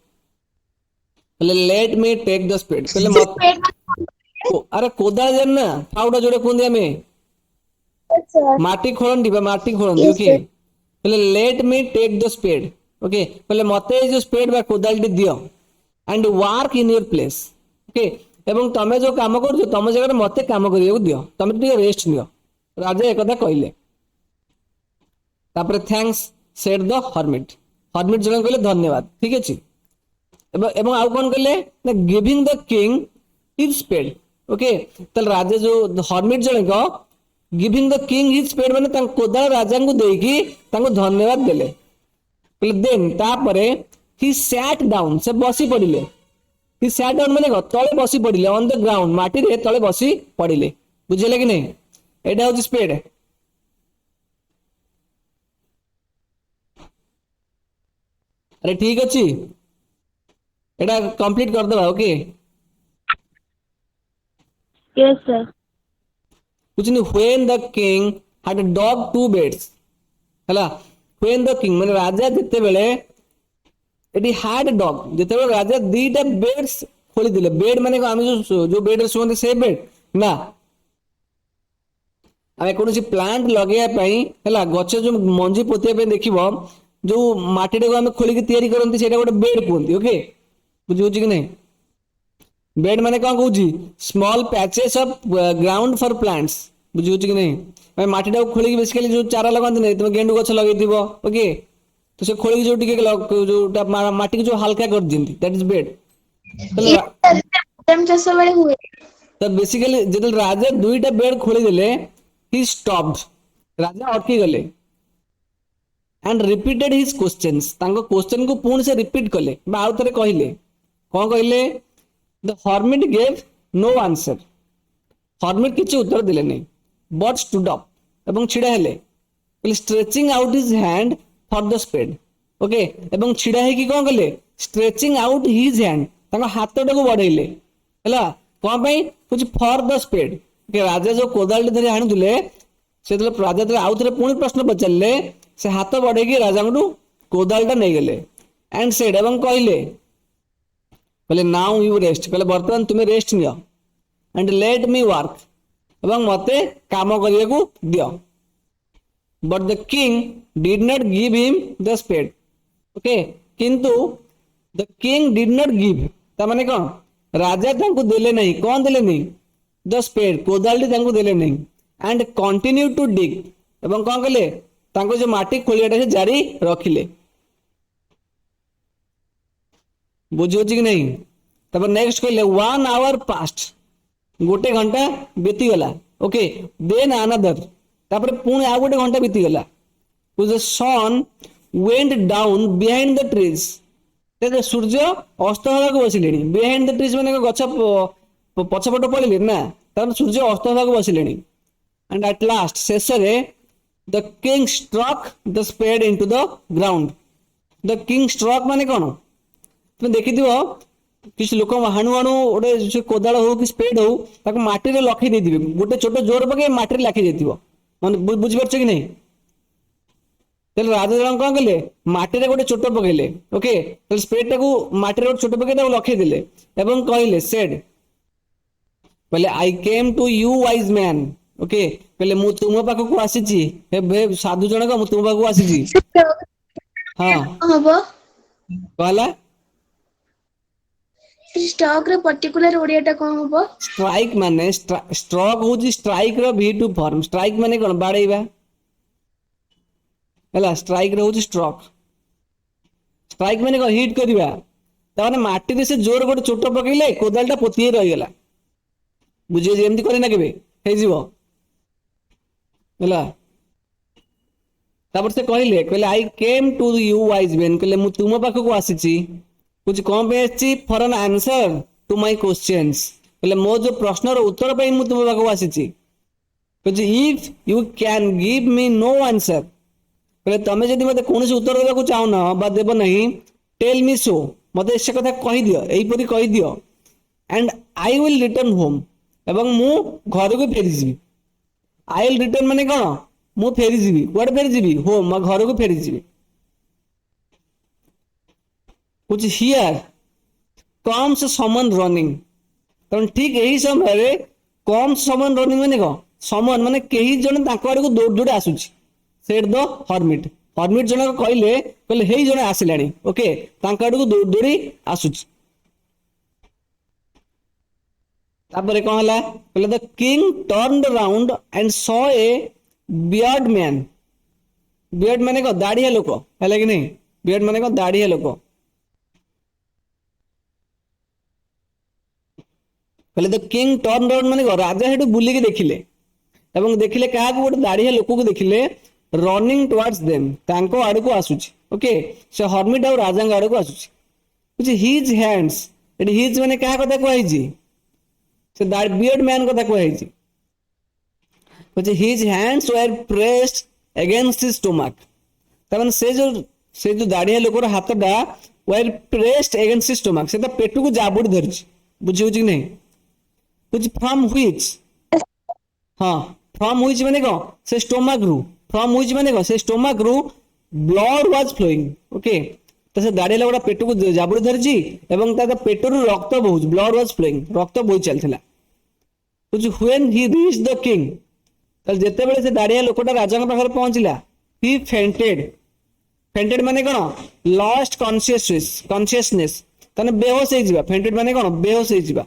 कहले let me take the spade कहले अरे कोदाळ जन ना फाउडा जोडे कोंदी हमें माटी खोलन दिबा माटी खोलन ओके कहले let me take the spade okay कहले मते जो स्पेड बा कोदाळ दियो and work in your place okay एवं तमे जो काम कर तुम जगह मते काम करियो दियो तमे टिके रेस्ट नियो राजा एक कथा कहले तापर thanks said the hermit hermit जन कहले धन्यवाद ठीक अछि एवं आउ कोन कहले ना giving the king his spade okay तल राजा जो हर्मिट जन को giving the king his spade माने ता कोदाळ राजा को देकी ताको धन्यवाद देले कहले देन तापरे ही सैट डाउन से बसी पड़िले ही सैट डाउन माने तले बसी पड़िले ऑन द ग्राउंड माटी रे तले बसी पड़िले बुझिले कि नहीं एटा होची स्पेड अरे ठीक अच्छी एटा कंप्लीट कर दबा ओके Yes, sir. कुछ नहीं when the king had a dog 2 beds हला व्हेन द किंग माने राजा जते बेले एटी हैड अ डॉग जते बेले राजा दीटा बेड्स खोली दिले बेड माने को हम जो बेड रे सोते से बेड ना आमे कोनसी प्लांट लगेया पई हला गछ जो मंजी पोते पे देखिबो जो माटी को हम खोली के तैयारी करंती सेटा गोटे बेड कोंती ओके बुझी होची कि नहीं बेड माने कौन कहूची small patches of ground for plants बुझी होची कि नहीं मैं माटी को खोली बेसिकली जो चारा लगाते नहीं तुम गेंडू गछ लगे दिबो ओके तो से खोली जो टिके जो माटी को जो हल्का कर दिंती दैट इज बेड चाष बेले हुए तो बेसिकली जब राजा दुईटा बेड खोली देले ही स्टॉप्ड राजा अटकी गले एंड रिपीटेड हिज क्वेश्चंस तांको क्वेश्चन को पुणी से रिपीट कले बा आउ थरे कहिले कोन कहिले the hermit gave no answer hermit किछि उत्तर दिले नहीं बट स्टूड अप एवं छिड़ा हेले stretching out his hand for the spade okay एवं छिड़ा हे कि कोन कले स्ट्रेचिंग आउट हिज हैंड तांको हाथटा को बढ़ेले हला कोन पई कुछ फॉर द स्पेड ओके राजा जो कोदाल धरि हाणुले से राजा तो आउ थे पुणी प्रश्न पचारे से हाथ बढ़े राजा कोदालटा नहीं गले एंड सेड एवं कहले कहले नाउ यू रेस्ट कहले बर्तमान तुम्हें रेस्ट नियो एंड लेट मी वर्क एवं मते काम करने को दियो but the king did not give him the spade okay किंतु the king did not give ता माने कौन राजा तांको देले नहीं कौन देले नहीं द स्पेड कोदालटी तांको देले नहीं एंड कंटिन्यू टू डिग एवं कौन कले तांको जो माटी खोलियाटा से जारी रखिले बुझुची कि नहीं तब नेक्स्ट कहले 1 आवर पास्ट गोटे घंटा बीती गला ओके देन अनदर तापर पुणी आ गोटे घंटा बीती गला the sun went down behind the trees ते सूर्य अस्त होगा बसिले बिहाइंड द ट्रीज माने गछ पछपट पड़े ना तापर सूर्य अस्त होगा बसिले एंड एट लास्ट शेष the king struck the spade into the ground the king struck माने कौन तुम देखि किसी लोक हाणु हाणु गोटे कोदाल हो कि स्पेड हो ताको माटी रे लखै देथिबे गोटे छोट जोर पके माटी रे लाखि देथिबो माने बुझि परछ कि नहीं तेल राजा जन कौन कले माटी रे गोटे छोट पकेले ओके तेल स्पेड टाको माटी रे छोट पके ताको लखै देले एवं कहले सेड कहले I came to you wise man okay कहले मु तुम पाख को आसीची हे साधु जनक मु तुम पाख को आसीची हां हबो कहला स्टॉक रे पर्टिकुलर ओडियाटा कोन हबो स्ट्राइक माने स्ट्रोक होची स्ट्राइक रो V2 फॉर्म स्ट्राइक माने कोन बाड़ेबा हला स्ट्राइक रो होची स्ट्रोक स्ट्राइक माने को हिट करबा ताने माटी रे से जोर गोटे छोट पकेले कोदालटा पोती रहि गेला बुझे जे एमती करे ना केबे हे जीवो हला तापर से कहले कहले I came to you wise man कहले मु तुम पाख को आसीची कुछ कौन पे आसी for an answer to my questions कहले मो जो प्रश्न रो उत्तर पे मु तुम पाख को आसीची कहले if you can give me know answer कहले तमे जदी मते कोनसे उत्तर देबा को चाहो ना बा देबो नहीं टेल मी सो मते से कथा कहि दियो एई परी कहि दियो and I will return home एवं मु घर को फेरी जीवी आई विल रिटर्न माने कोन मु फेरी जीवी कुआडे फेरी जीवी होम म घर को फेरी जीवी कुछ हियर कम्स समन रनिंग तन ठीक यही समय रे कम्स समन रनिंग माने को समन माने केही जने ताको आड़ को दौड़ दौड़ आसुची सेड द हर्मिट हर्मिट जने कहले कहले हेई जने आसिलानी ओके ताको आड़ को दौड़ दौड़ी आसुची तापरे कोन हला कहले the king turned around and saw a beard man beard माने को दाढ़िया लोक हला कि नहीं बियर्ड माने को दाढ़िया लोक कहले द किंग टर्न अराउंड माने राजा हेटु बुली के देखिले एवं देखिले कहा को गोटे दाढ़िया लोक को देखिले रनिंग टुवर्ड्स देम तांको आड़ को आसुची ओके से हर्मिट और राजा आड़ को आसुची कुछ हिज हैंड्स एटी हिज माने कहा कथा कहै छी से बियर्ड मैन कथा कहै छी कुछ his hands were pressed against his stomach तमन से जो दाढ़िया लोकर हाथटा वर प्रेस्ड अगेंस्ट हिज स्टोमक से त पेटु को जाबुड़ी धरछि बुझियो कि नहीं कुछ फ्रॉम व्हिच हाँ फ्रॉम व्हिच माने को से स्टोमक रू फ्रॉम व्हिच माने को से स्टोमक रू ब्लड वाज फ्लोइंग ओके तो से दाढ़ी लगड़ा पेट को जाबुड़ी धरछि एवं ता पेटरू रक्त बहुज ब्लड वाज फ्लोइंग रक्त बोई चलथिला कुछ when he reach the king तल जेते बेले से दाढ़िया लोकटा राजा के पाखरे पहुंचला ही फेंटेड माने कोन लॉस्ट कॉन्शियसनेस तने बेहोश हे जिबा फेंटेड माने कोन बेहोश हे जिबा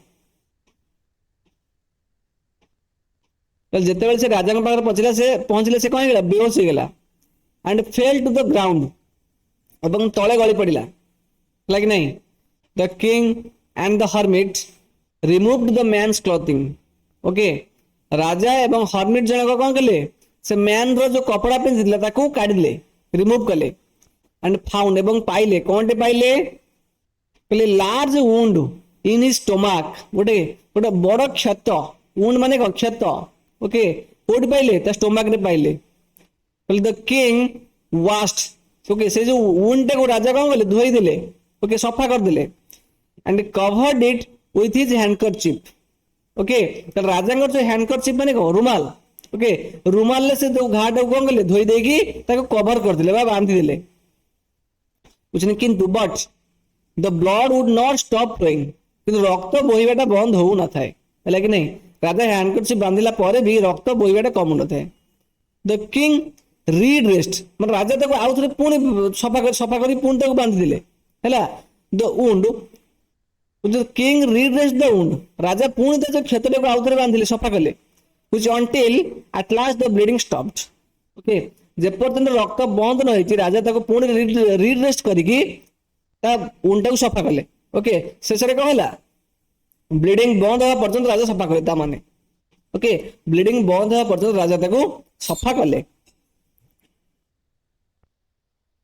जिते से राजा के पाखरे पहुंचले से कौन बेहोश हो गला and fell to the ground एवं तले गली पड़ा लगे नहीं the king and the hermit removed the man's clothing okay राजा एवं हर्मिट जनक कौन कले से मैन रो जो कपड़ा पिंधिला ताको काढिले रिमूव कले एंड फाउंड एवं पाइले कौन टे पाइले कहले large wound in his stomach गोटे गोटे बड़ क्षत वुंड माने क्षत ओके कोड पाइले ता स्टोमक रे पाइले कहले द किंग वास्ट ओके से जो वुंड टे को राजा कौन बोले धोई देले ओके सफा कर देले and covered it with his handkerchief okay तो राजा जो हैंडकरचिप माने को रुमाल ओके रुमाल ले से जो घाट को कौन कले धोई देगी ताको कवर कर देले बा बांधी देले कुछ नहीं किंतु but the blood would not stop flowing किंतु रक्त बोहिबाटा बंद हो न थाए है कि नहीं राजा हैंडकरचिप बांधिला परे भी रक्त बोहिबाटा कम न थाए द किंग रीड्रेस्ड मतलब राजा ताको आउ थरे पुणी सफा करी पुणी ताको बांधी देले हैला the wound king redressed the wound राजा पुणी जो क्षत को आउ थरे बांधिले सफा कले which until at last the bleeding stopped okay जे पर्यंत रक्त बंद न होई राजा ताको पुणी रीड्रेस्ट करिकी ता वुंड को सफा कले ओके शेषरे कौन है ब्लीडिंग बंद होगा पर्यंत राजा सफा कले ता माने ओके ब्लीडिंग बंद होगा पर्यंत राजा ताको सफा कले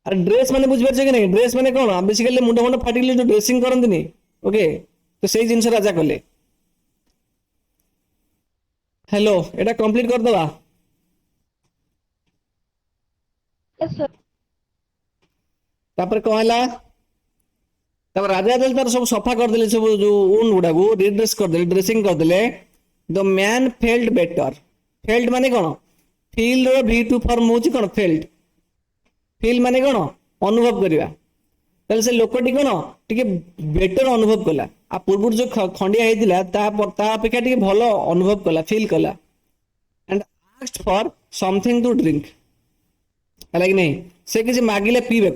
अरे ड्रेस माने बुझ पारछे कि नहीं ड्रेस माने कोन बेसिकली मुंड मुंड फाटिले जो ड्रेसिंग करंतनी ओके तो सही जिंस राजा कले हेलो एटा कंप्लीट कर दवा Yes, sir. तापर कहला तापर राजा दल तार सब सफा कर देले सब जो ऊन गुडा को रिड्रेस कर देले ड्रेसिंग कर देले the man felt better felt माने कोन फील रो V2 फॉर्म होची कोन फेल्ट फील माने कोन अनुभव करिवा तले से लोकटी कोन टिके बेटर अनुभव कला आ पूर्व जो खंडिया हेतिला ता अपेक्षा टिके भलो अनुभव कला फील कला and asked for something to drink है कि नहीं से किसी मागिले पीबे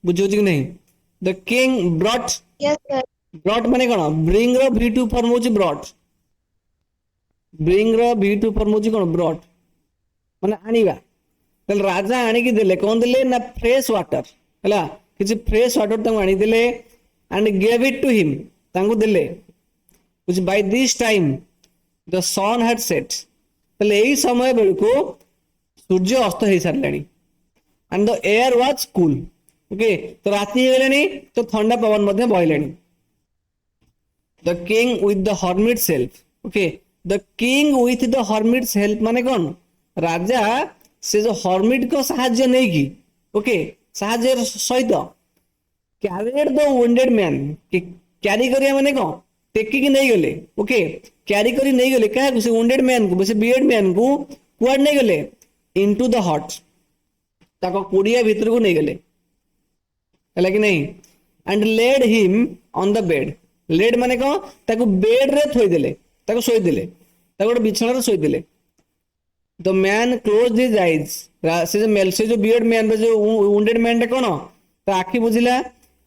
बुझो कि नहीं the king brought Yes, sir. Brought माने कोन ब्रिंग रो V2 फॉर्म होची ब्रॉट ब्रिंग रो V2 फॉर्म होची कोन ब्रॉट माने आनिबा तल राजा आनी की देले कोन देले ना फ्रेश वाटर हला किसी फ्रेश वाटर तंग आनी देले and give it to him तंगु देले कुछ by this time the sun had set तले एई समय बेलको सूर्य अस्त हे सारलानी and the air was cool okay तो राती हो गलानी तो ठंडा पवन मध्य बहिलानी the king with the hermit's help okay the king with the hermit's help माने कौन राजा से जो हर्मिट को साहाय्य नहीं की ओके साहाय्य सहित carried the wounded man carry करिया माने कौन टेकी की नहीं गले ओके कैरी करी नहीं गले क्या से वुंडेड मैन को बसे बियर्ड मैन को कुआड नहीं गले इनटू द हॉट ताको कुड़िया भीतर को नहीं गले है कि नहीं and laid him on the bed laid माने कौन ताको बेड रे थोई देले ताको सोई देले ताको गोटे बिछଣା रे सोई देले the man close his eyes से जो मेल से जो बियर्ड मैन जो वुंडेड मैन कौन तो आखि बुझिला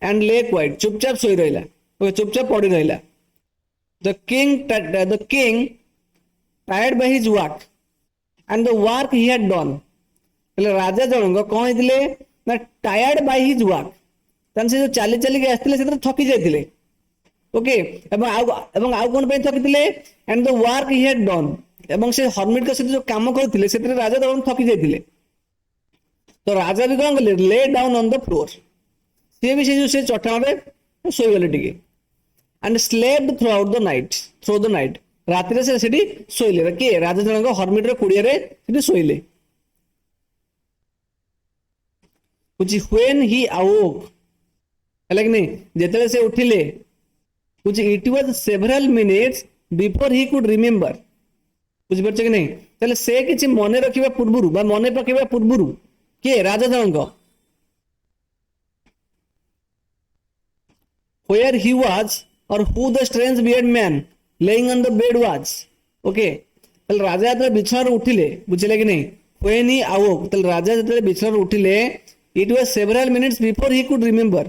एंड ले क्वाइट चुपचाप सोई रहिला ओके चुपचाप पड़ी रहिला the king tired by his work and the work he had done राजा जन कौन होते ना टायर्ड बाय हिज वर्क तन से जो चली चली के आसते से थकी जाते ओके आउ कौन थकी and the work he had done एवं से हर्मिट का जो काम करते से राजा जन थकी जाते तो राजा भी कौन कले lay down on the floor सी भी से चट्टान में शोगले टे and slept through the night राति से शोले किए राजा जन हर्मिट कुड़िया शोले कुछ व्हेन ही अवोक है कि नहीं जेतले से उठिले कुछ it was several minutes before he could remember बुझ पारछ कि नहीं तले से किछि मने रखिबा पूर्वरु बा मने पकेबा पूर्वरु के राजा जनक where he was or who the strange bearded man laying on the bed was okay तले राजा जतले बिछार उठिले बुझले कि नहीं when he awoke तले राजा जतले बिछार उठिले it was several minutes before he could remember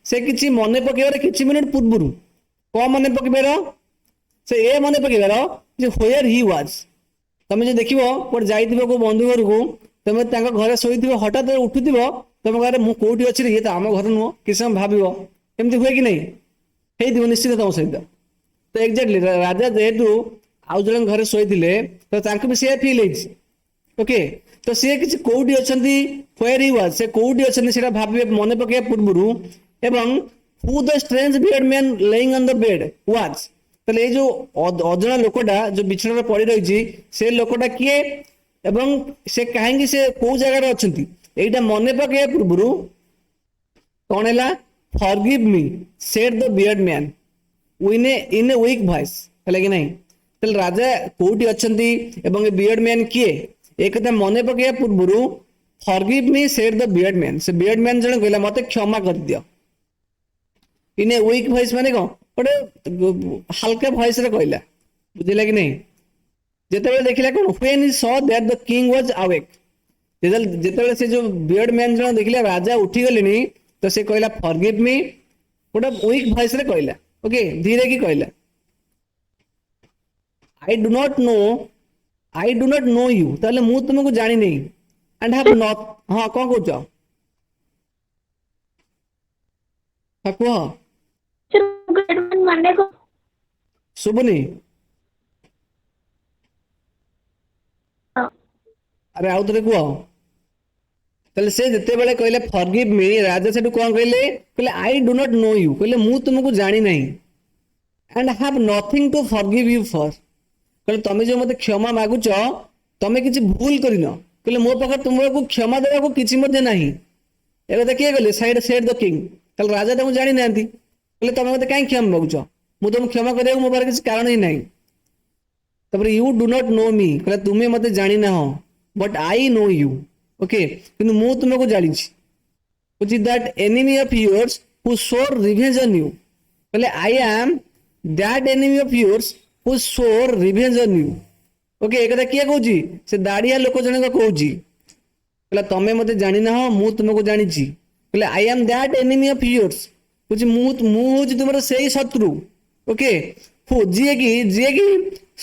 से किछि मने पकेबार किछि मिनिट पूर्वरु को मने पकेबार से ए मने पकेबार जे where he was तमे जे देखिबो पर जाइतिबो को बंधु घर को तमे तांका घरे सोइतिबो हठात उठुतिबो तमे घरे मु कोठी अछि रे ये त हम घर नु किसम भाबिबो एमति होय कि नहीं हे दिबो निश्चित तम सहित तो एक्जेक्टली राजा जेहेतु आउ जन घरे सोइतिले तो तांका भी से फील हेछि ओके तो सी किसी कोठी अछंती where he was से कोठी अछंती सेटा भाबे मने पके पूर्वरु एवं who the strange bearded man laying on the bed was तले ए जो अजଣା लोकटा जो बिछणार पड़ी रही से लोकटा किए एवं से काहेंगी से को जगह रे अछंती एटा मने पके पूर्वरु कौन है forgive me said the beard man in a week voice है कि नहीं तो राजा कोठी अच्छी एवं बियर्ड मैन किए एक कथा मन पकड़ पूर्व forgive me said the beard man से बियर्ड मैन जन कहला मत क्षमा कर दियो इन ए वीक वॉइस माने कौन गोटे हल्का वॉइस रे कहला बुझिला कि नहीं जेतेबेले देखिला कोन when he saw that the king was awake जेतेबेले से जो बियर्ड मैन जन देखिला राजा उठी गलेनी तो से कहला फॉरगिव मी गोटे वीक वॉइस रे कहला ओके धीरे की कहला आई डू नॉट नो यू ताले मु तुमको जानी नहीं एंड हैव नॉट हां कौन कहछ हा कह माने को सुबनी अरे आउ थे कह ताले से जते बेले कहले फॉरगिव मी राजा सेठू कौन कहले I do not know you कहले मु तुमको जानी नहीं and have nothing to forgive you for कहले तमे जो मते क्षमा मागुच तमे किछि भूल करिन कहले मो पाखर तुमको क्षमा देबा को किछि मध्ये नाही एबे देखिए गले साइड सेड द किंग कहले राजा तुम जानि नांती कहले तमे मते काई क्षमा मागुच मु तुम क्षमा करिया मो पाखर किछि कारण ही नाही तबरे यू डू नॉट नो मी कहले तुमे मते जानि ना हो but I know you okay किंतु मु तुमको जानि छी which is that enemy of yours who सोर रिवेंज ऑन यू कहले I am that enemy of yours who swore revenge on you okay एक कथा किए कहूची से दाड़िया लोक जन कहूची कहला तमे मते जानि ना हो मु तुमको जानि छी कहले I am that enemy of yours कुछ मु होची तुमरो सेही शत्रु ओके हु जिए की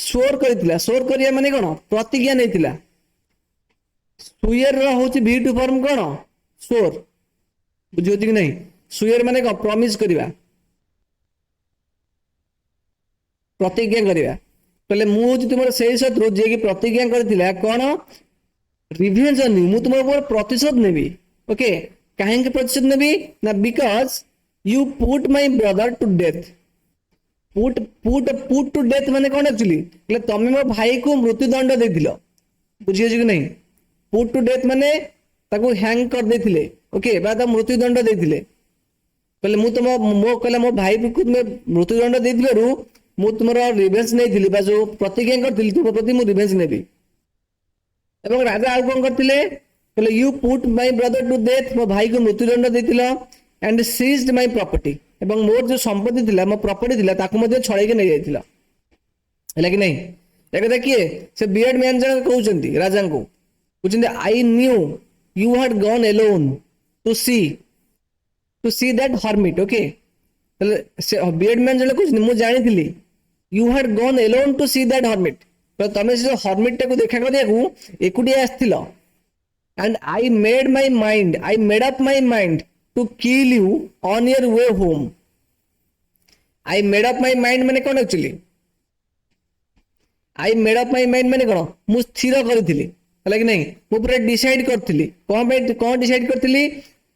स्वर करथिला स्वर करिया माने कोन प्रतिज्ञा नैथिला सुयर रो होची भी टू फॉर्म कोन स्वर बुझियोती कि नहीं सुयर माने कोन प्रॉमिस करिवा प्रतिज्ञा करिवा कहले मु होची तुमरो सेही शत्रु जे की प्रतिज्ञा करथिला कोन रिवेंज ऑन यू मु तुमरो ऊपर प्रतिशोध नेबी ओके काहे के प्रतिशोध नेबी ना because you put my brother to death put to death माने कोन एक्चुअली कहले तमे मो भाई को मृत्युदंड देथिलो बुझियो कि नहीं पुट टू डेथ माने ताको हैंग कर देथिले ओके बा ता मृत्युदंड देथिले कहले मु तुम मो कहले मो भाई को तुम मृत्युदंड देथिबारु मु तुमरो रिवेंज नै थिली बा जो प्रतिज्ञा करथिली तुम प्रति मु रिवेंज नेबी एवं राजा आउ कोन करथिले कहले you put my brother to death मो भाई को मृत्युदंड देथिलो एंड सीज्ड माय प्रॉपर्टी एवं मोर जो संपत्ति थिला मो प्रॉपर्टी थिला ताकू मध्ये छळै के नै जायथिला हैला कि नहीं एक देखिए से बियर्ड मैन जन कहउचंती राजा को कहउचंती I knew you had gone alone to see that hermit okay से बियर्ड मैन जन कहउचंती मु जानि थिली you had gone alone to see that hermit तो तमे से हर्मिट को देखा करिया को एकुडी आस्थिलो and I made up my mind to kill you on your way home I made up my mind माने कोन actually I made up my mind माने कोन मु स्थिर करथिली हला कि नहीं मु पूरा डिसाइड करथिली कोन डिसाइड करथिली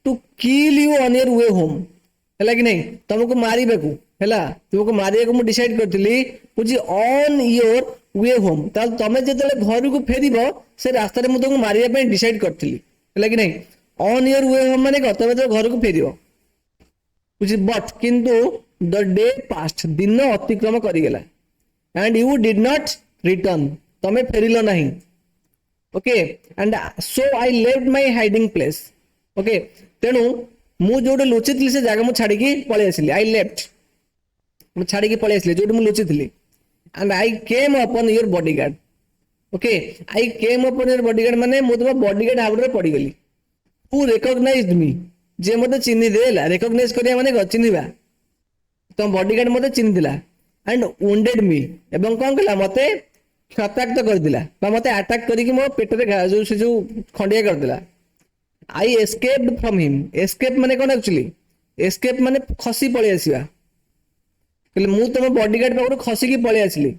to kill you on your way home हला कि नहीं तुमको मारिबेकू हला तुमको मारिबेकू मु डिसाइड करथिली बुझी ऑन योर वे होम ताल तमे जेतले घर को फेरिबो से रास्ता रे मु तुमको मारिबे पे डिसाइड करथिली हला कि नहीं ऑन योर वे होम माने तमे जो घर को फेरिबो बुझी बट किंतु द डे पास्ट दिन अतिक्रम करि गेला and you did not return तमे फेरिलो नहीं okay and so I left my hiding place okay तेनु मु जोडे लुचितली से जागा मु छाडी की पळे आसिली आई लेफ्ट मु छाडी की पळे आसिली जोडे मु लुचितली and I came upon your bodyguard okay I came upon your bodyguard माने मु तुम बॉडीगार्ड हाउड रे पड़ी गेली हु रिकॉग्नाइज्ड मी जे मते चिन्हि देला रिकॉग्नाइज करिया माने चिन्हिबा तुम बॉडीगार्ड मते चिन्हिदिला एंड वुंडेड मी एवं कोन कला मते क्षताक्त कर दिला बा मते अटैक करी कि मो पेट रे जो से जो खंडिया कर दिला आई एस्केप्ड फ्रॉम हिम एस्केप माने कोन एक्चुअली एस्केप माने खसी पळे आसीबा कहले मु तुम बॉडीगार्ड पाखर खसी की पळे आसली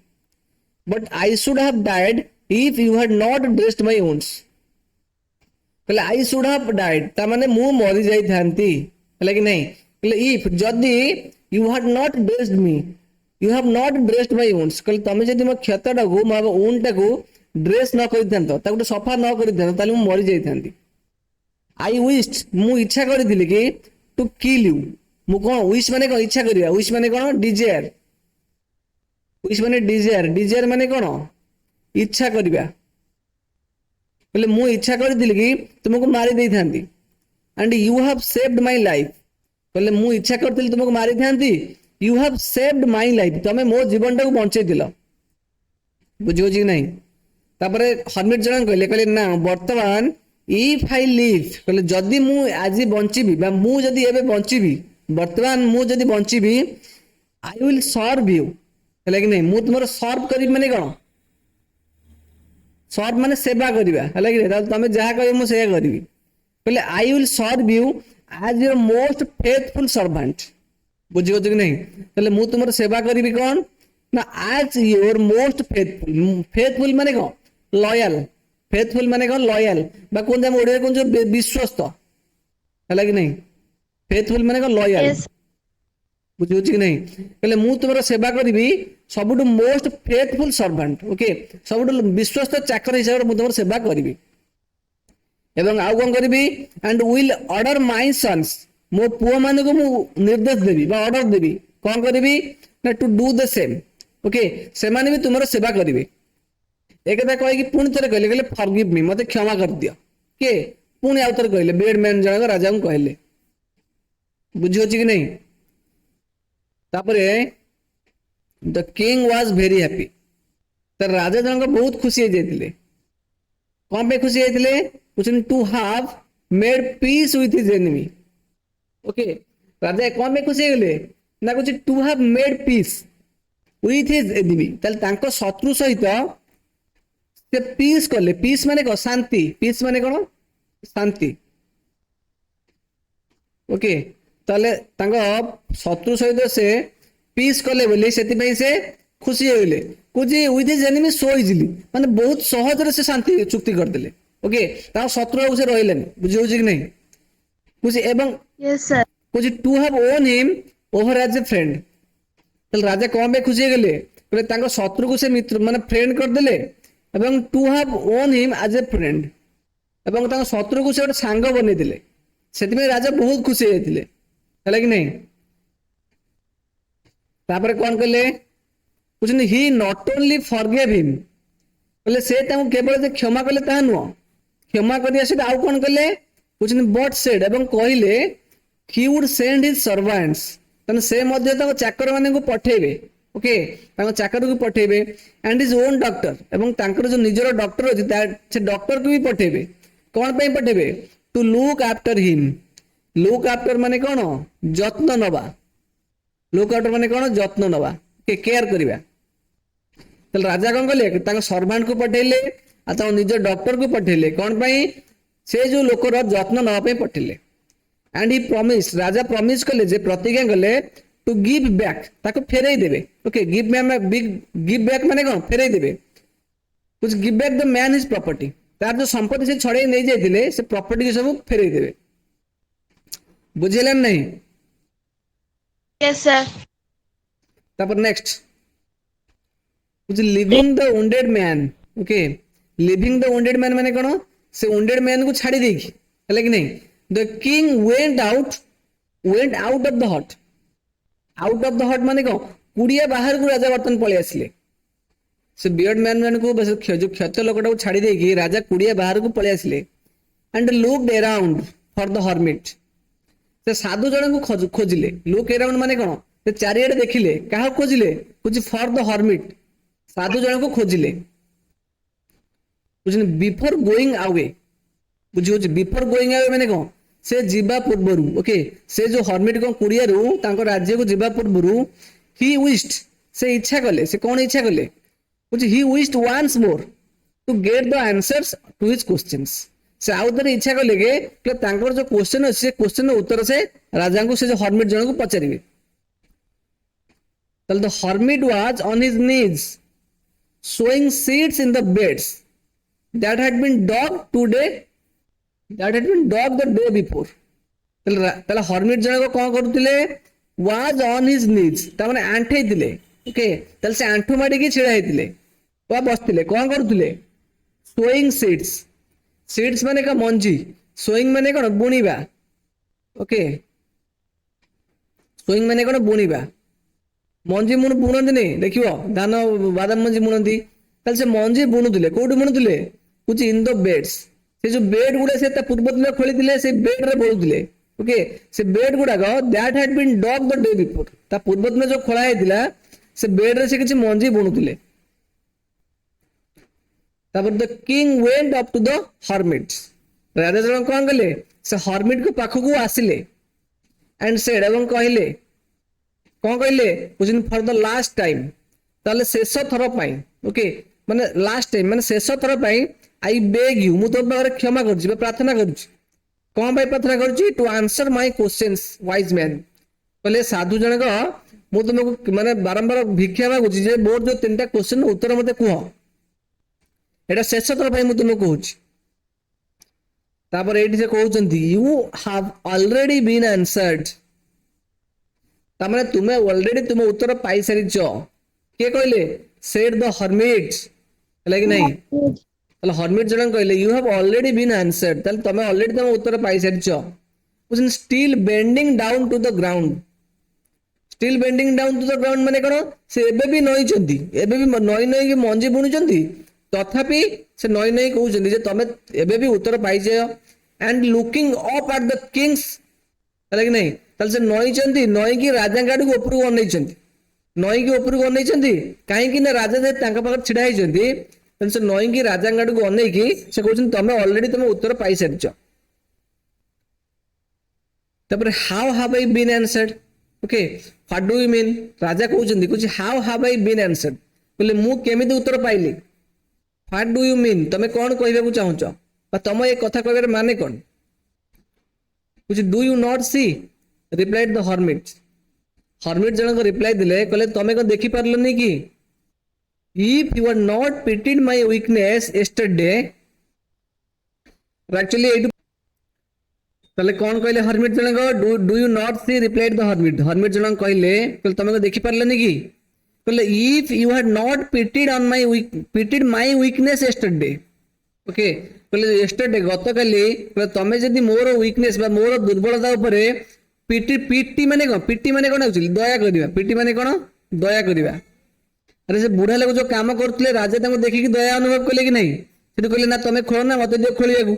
but I should have died if you had not dressed my wounds कहले आई शुड हैव डाइड ता माने मु मरि जाई थांती है कि नहीं कहले इफ जदी you had not dressed me you have not dressed my wounds कहले तमे जदी मो क्षतटा को मो वुंड को ड्रेस न करि थांतो ताको सफा न करि थांतो ताले मु मरि जाई थांती आई विश्ड मु इच्छा करथिले कि टू किल यू मु कोन विश माने कोन इच्छा करिया विश माने कोन डिजायर विश माने डिजायर डिजायर माने कोन इच्छा करिया कहले मु इच्छा करथिले कि तुमको मारि देई थांती and you have saved my life कहले मु इच्छा करथिले तुमको मारि थांती you have saved my life तमे मो जीवनटा को बंचै दिलो बुझियो जी नहीं तापरे हर्मिट जन कहले ना वर्तमान इफ आई लिव कहले जदि मु आज बंचीबी बा मु जदि एबे बंचीबी वर्तमान मु जदि बंचीबी आई विल सर्व यू है कि नहीं मु तुमरो सर्व करी माने कोन सर्व माने सेवा करिबा है कि नहीं तमे जहा कहबो मु सेया करिबी कहले I will serve you as your most faithful servant बुझियो कि नहीं कहले मु तुमरो सेवा करिबी कोन ना as your most faithful faithful माने कोन लॉयल फेथफुल माने कोन लॉयल बा कोन हम ओडिया कोन जो विश्वस्त है कि नहीं फेथफुल माने कोन लॉयल Yes. बुझियो कि नहीं कहले मु तुमरो सेवा करिबी सबुटु मोस्ट फेथफुल सर्वेंट ओके सबुटु विश्वस्त चाकर हिसाब मु तुमरो सेवा करिबी एवं आउ कोन करिबी and will order my sons मो पुओ माने को मु निर्देश देबी बा ऑर्डर देबी कोन करिबी ना to do the same okay से माने भी तुमरो सेवा करिबी एक कथा कहि कि पुणी थरे कहले फॉरगिव मी मते क्षमा कर दियो के पुणी आउ थरे कहले बेड मैन जन राजा को कहले बुझियो कि नहीं तापरे the king was very happy तर राजा जन बहुत खुशी हो जाइतिले कौन पे खुशी होइतिले कुछ to have made peace with his enemy okay राजा कौन पे खुशी होले ना कुछ to have made peace with his enemy तल तांको शत्रु सहित से पीस करले पीस माने को शांति पीस माने कोन शांति ओके ताले तांको शत्रु सहित से पीस करले बोले सेति पई से खुशी होइले कुछ with his enemy so easily माने बहुत सहज रे से शांति चुक्ति कर देले ओके ता शत्रु से रहिलेन बुझियो कि नहीं कुछ एवं Yes, sir. कुछ to have won him over as a friend तल राजा कौन पे खुशी गेले कहले तांको शत्रु को से मित्र माने फ्रेंड कर देले एवं to have won him as a friend एवं तांको शत्रु को से ଗୋଟେ ସାଙ୍ଗ ବନେଇ ଦେଲେ ସେଥିପାଇଁ ରାଜା ବହୁତ ଖୁସି ହେଇଥିଲେ ହେଲା କି नहीं तापर कौन कहले कुछ ही नॉट ओनली फॉरगिव हिम कहले से तांको केवल जे क्षमा कले ता नुह क्षमा करिया से आउ कौन कहले कुछ बट सेड एवं कहले he would send his servants तने से मध्य ताको चाकर माने को पठेबे ओके ताको चाकर को पठेबे एंड हिज ओन डॉक्टर एवं तांकर जो निजरो डॉक्टर अछि से डॉक्टर को भी पठेबे कोन पे पठेबे to look after him look after माने कोन जत्न नबा लुक आफ्टर माने कोन जत्न नबा के केयर करिबा तल राजा कोन कहले ताको सर्वेंट को पठेले आ ताको निज डॉक्टर को पठेले कोन पे से जो लोकर जत्न नबा पे पठेले एंड ही प्रॉमिस राजा प्रॉमिस कले जे प्रतिज्ञा कले टू गिव बैक ताको फेरई देबे ओके गिव बैक माने कोन फेरई देबे कुछ give back the man his property तार जो संपत्ति से छड़े नहीं जाइतिले से प्रॉपर्टी के सब फेरई देबे बुझिलन नहीं Yes, sir. तापर नेक्स्ट कुछ living the wounded man okay living the wounded man माने कोन से वुंडेड मैन को छाड़ी देकी हले कि नहीं the king went out of the हट आउट ऑफ द हट माने को कुड़िया बाहर को राजा बर्तन पळे आसिले से बियर्ड मैन मान को बस जो क्षत लोकटा को छाड़ी देकी राजा कुड़िया बाहर को पळे आसिले and looked around for the hermit से साधु जन को खोजिले लुक अराउंड माने कोन से चारियाडे देखिले काहा खोजिले कुछ फॉर द हर्मिट साधु जन को खोजिले कुछ बिफोर गोइंग अवे बुझियो बिफोर गोइंग अवे माने कोन से जीवा पूर्वरु ओके से जो हर्मिट को कुड़ियारू तांको राज्य को जीवा पूर्वरु ही विश्ड से इच्छा कले से कौन इच्छा कले कुछ he wished once more to get the answers to his questions से आउ थे इच्छा कले के तांकर जो क्वेश्चन अछि से क्वेश्चन उत्तर से राजा को से जो हर्मिट जन को पचारिबे तल the hermit was on his knees sowing seeds in the beds that had been dug today that had been dug the day before. ତାହେଲେ ହର୍ମିଟ ଜଣକ କଣ କରୁଥିଲେ? was on his knees, ତାମାନେ ଆଣ୍ଠେଇ ଥିଲେ। ଓକେ, ତାହେଲେ ସେ ଆଣ୍ଠୁ ମାଡ଼ିକି ଛିଡା ହେଇଥିଲେ ବା ବସିଥିଲେ। କଣ କରୁଥିଲେ? sowing seeds। seeds ମାନେ କଣ? ମଞ୍ଜି। sowing ମାନେ କଣ? ବୁଣିବା। ଓକେ, sowing ମାନେ କଣ? ବୁଣିବା। ମଞ୍ଜି ବୁଣନ୍ତିନି, ଦେଖିବ ଧାନ ବାଦାମ ମଞ୍ଜି ବୁଣନ୍ତି। ତାହେଲେ ସେ ମଞ୍ଜି ବୁଣୁଥିଲେ। କୋଉଠି ବୁଣୁଥିଲେ? ହଉଛି ଇନ୍ ଦ ବେଡ୍ସ। ସେ ଯୋଉ ବେଡ୍ ଗୁଡା ସେ ତା ପୂର୍ବ ଦିନ ଖୋଳିଥିଲେ, ସେ ବେଡ୍ ରେ ବୋଳୁଥିଲେ। ଓକେ, ସେ ବେଡ୍ ଗୁଡାକ that had been dug the day before, ତା ପୂର୍ବ ଦିନ ଯୋଉ ଖୋଳା ହେଇଥିଲା ସେ ବେଡ୍ ରେ ସେ କିଛି ମଞ୍ଜି ବୁଣୁଥିଲେ। ତାପରେ the king went up to the hermits, ରାଜା ଜଣକ କଣ କଲେ? ସେ ହର୍ମିଟ କୁ ପାଖକୁ ଆସିଲେ। ଆଣ୍ଡ ସେଡ୍, ଏବଂ କହିଲେ, କଣ କହିଲେ? ଫର ଦ ଲାଷ୍ଟ ଟାଇମ, ତାହେଲେ ଶେଷ ଥର ପାଇଁ। ଓକେ, ମାନେ ଲାଷ୍ଟ ଟାଇମ ମାନେ ଶେଷ ଥର ପାଇଁ, ଆଇ ବେଗ ୟୁ, ମୁଁ ତମ ପାଖରେ କ୍ଷମା କରୁଛି ବା ପ୍ରାର୍ଥନା କରୁଛି। କଣ ପାଇଁ ପ୍ରାର୍ଥନା କରୁଛି? ଟୁ ଆନ୍ସର ମାଇ କ୍ୱେଶ୍ଚନ୍ସ ୱାଇଜ ମ୍ୟାନ। କହିଲେ ସାଧୁ ଜଣକ, ମୁଁ ତୁମକୁ ମାନେ ବାରମ୍ବାର ଭିକ୍ଷା ମାଗୁଛି ଯେ ମୋର ଯୋଉ 3ଟା କ୍ୱେଶ୍ଚନ ଉତ୍ତର ମତେ କୁହ। ଏଇଟା ଶେଷ ଥର ପାଇଁ ମୁଁ ତୁମକୁ କହୁଛି। ତାପରେ ଏଇଠି ସେ କହୁଛନ୍ତି ୟୁ ହାଭ ଅଲରେଡି ବିନ୍ ଆନ୍ସର୍ଡ, ତାମାନେ ତୁମେ ଅଲରେଡି ତୁମ ଉତ୍ତର ପାଇସାରିଛ। କିଏ କହିଲେ? ସେଡ୍ ଦ ହର୍ମିଟ୍ସ, ହେଲା କି ନାହିଁ? ତାହେଲେ ହର୍ମିଟ ଜଣକ କହିଲେ you have already been answered, ତାହେଲେ ତମେ ଅଲରେଡି ତମ ଉତ୍ତର ପାଇସାରିଛ। Still bending down to the ground. Still bending down to the ground ମାନେ କଣ? ସେ ଏବେ ବି ନଇଛନ୍ତି, ଏବେ ବି ନଇକି ମଞ୍ଜି ବୁଣୁଛନ୍ତି, ତଥାପି ସେ ନଇ କହୁଛନ୍ତି ଯେ ତମେ ଏବେ ବି ଉତ୍ତର ପାଇଛ। And looking up at the kings, ହେଲା କି ନାହିଁ? ତାହେଲେ ସେ ନଇଛନ୍ତି, ନଇକି ରାଜାଙ୍କ ଆଡକୁ ଉପରକୁ ଅନେଇଛନ୍ତି। ନଇକି ଉପରକୁ ଅନେଇଛନ୍ତି କାହିଁକି ନା ରାଜା ଯଦି ତାଙ୍କ ପାଖରେ ଛିଡା ହେଇଛନ୍ତି, ତେଣୁ ସେ ନଇକି ରାଜାଙ୍କ ଆଡକୁ ଅନେଇକି ସେ କହୁଛନ୍ତି ତମେ ଅଲରେଡି ତମ ଉତ୍ତର ପାଇସାରିଛ। ତାପରେ how have I been answered. Okay, what do you mean? ରାଜା କହୁଛନ୍ତି how have I been answered, କହିଲେ ମୁଁ କେମିତି ଉତ୍ତର ପାଇଲି? ହ୍ୱାଟ ଡୁ ୟୁ ମିନ୍, ତମେ କଣ କହିବାକୁ ଚାହୁଁଛ ବା ତମ ଏ କଥା କହିବାର ମାନେ କଣ? Do you not see, replied the hermit. Hermit ଜଣକ ରିପ୍ଲାଇ ଦେଲେ, କହିଲେ ତମେ କଣ ଦେଖିପାରିଲନି କି? If you are not pitied my weakness yesterday, actually ଏଇଠୁ ତାହେଲେ କଣ କହିଲେ ହର୍ମିଟ ଜଣକ? Do you not see, replied the hermit. Hermit ଜଣକ କହିଲେ ତମେ କଣ ଦେଖିପାରିଲନି କି? କହିଲେ if you had not pitied my weakness yesterday. Okay, କହିଲେ ୟେଷ୍ଟରଡେ, ଗତକାଲି, ତମେ ଯଦି ମୋର ୱିକନେସ୍ ବା ମୋର ଦୁର୍ବଳତା ଉପରେ ପିଟି ମାନେ କଣ? ପିଟି ମାନେ କଣ ଆକ୍ଚୁଆଲି? ଦୟା କରିବା। ପିଟି ମାନେ କଣ? ଦୟା କରିବା। ଆରେ ସେ ବୁଢା ଲୋକ ଯୋଉ କାମ କରୁଥିଲେ, ରାଜା ତାଙ୍କୁ ଦେଖିକି ଦୟା ଅନୁଭବ କଲେ କି ନାହିଁ? ସେଠୁ କହିଲେ ନା ତମେ ଖୋଳ ନା, ମତେ ଦିଅ ଖୋଳିବାକୁ,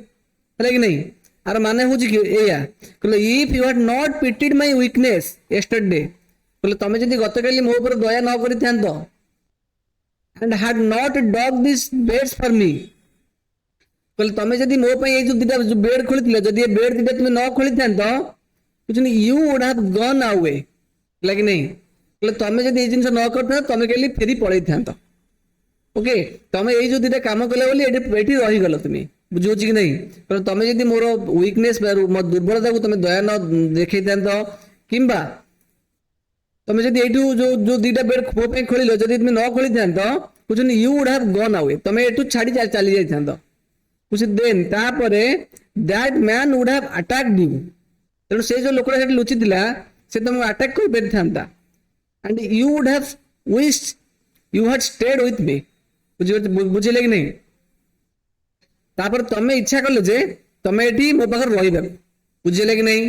ହେଲା କି ନାହିଁ? ଆର ମାନେ ହଉଛି କି ଏଇଆ, କହିଲେ if you had not pitied my weakness yesterday, କହିଲେ ତମେ ଯଦି ଗତକାଲି ମୋ ଉପରେ ଦୟା ନ କରିଥାନ୍ତ, and had not dug these beds for me, କହିଲେ ତମେ ଯଦି ମୋ ପାଇଁ ଏଇ ଯୋଉ ଦିଟା ବେଡ୍ ଖୋଳିଥିଲ, ଯଦି ଏ ବେଡ୍ ଦିଟା ତୁମେ ନ ଖୋଳିଥାନ୍ତ, you would have gone away, ହେଲା କି ନାହିଁ? କହିଲେ ତମେ ଯଦି ଏଇ ଜିନିଷ ନ କରିଥାନ୍ତ, ତମେ କାଲି ଫେରି ପଳେଇଥାନ୍ତ। ଓକେ, ତମେ ଏଇ ଯୋଉ ଦିଟା କାମ କଲ ବୋଲି ଏଠି ରହିଗଲ ତୁମେ, ବୁଝୁଛି କି ନାହିଁ? କହିଲେ ତମେ ଯଦି ମୋର ୱିକନେସ୍ ବା ମୋ ଦୁର୍ବଳତାକୁ ତମେ ଦୟା ନ ଦେଖେଇଥାନ୍ତ, କିମ୍ବା ତମେ ଯଦି ଏଇଠୁ ଯୋଉ ଦିଟା ବେଡ୍ ମୋ ପାଇଁ ଖୋଳିଲ, ଯଦି ତୁମେ ନ ଖୋଳିଥାନ୍ତ, କହୁଛନ୍ତି you would have gone away, ତମେ ଏଠୁ ଛାଡି ଚାଲି ଯାଇଥାନ୍ତ। ଦେନ୍ ତାପରେ that man would have attacked you, ତେଣୁ ସେ ଯୋଉ ଲୋକଟା ସେଠି ଲୁଚିଥିଲା, ସେ ତମକୁ ଆଟାକ୍ କରିପାରିଥାନ୍ତା। And you would have wished you had stayed with me, ବୁଝିଲେ କି ନାହିଁ? ତାପରେ ତମେ ଇଚ୍ଛା କଲ ଯେ ତମେ ଏଠି ମୋ ପାଖରେ ରହିବାକୁ, ବୁଝିଲେ କି ନାହିଁ?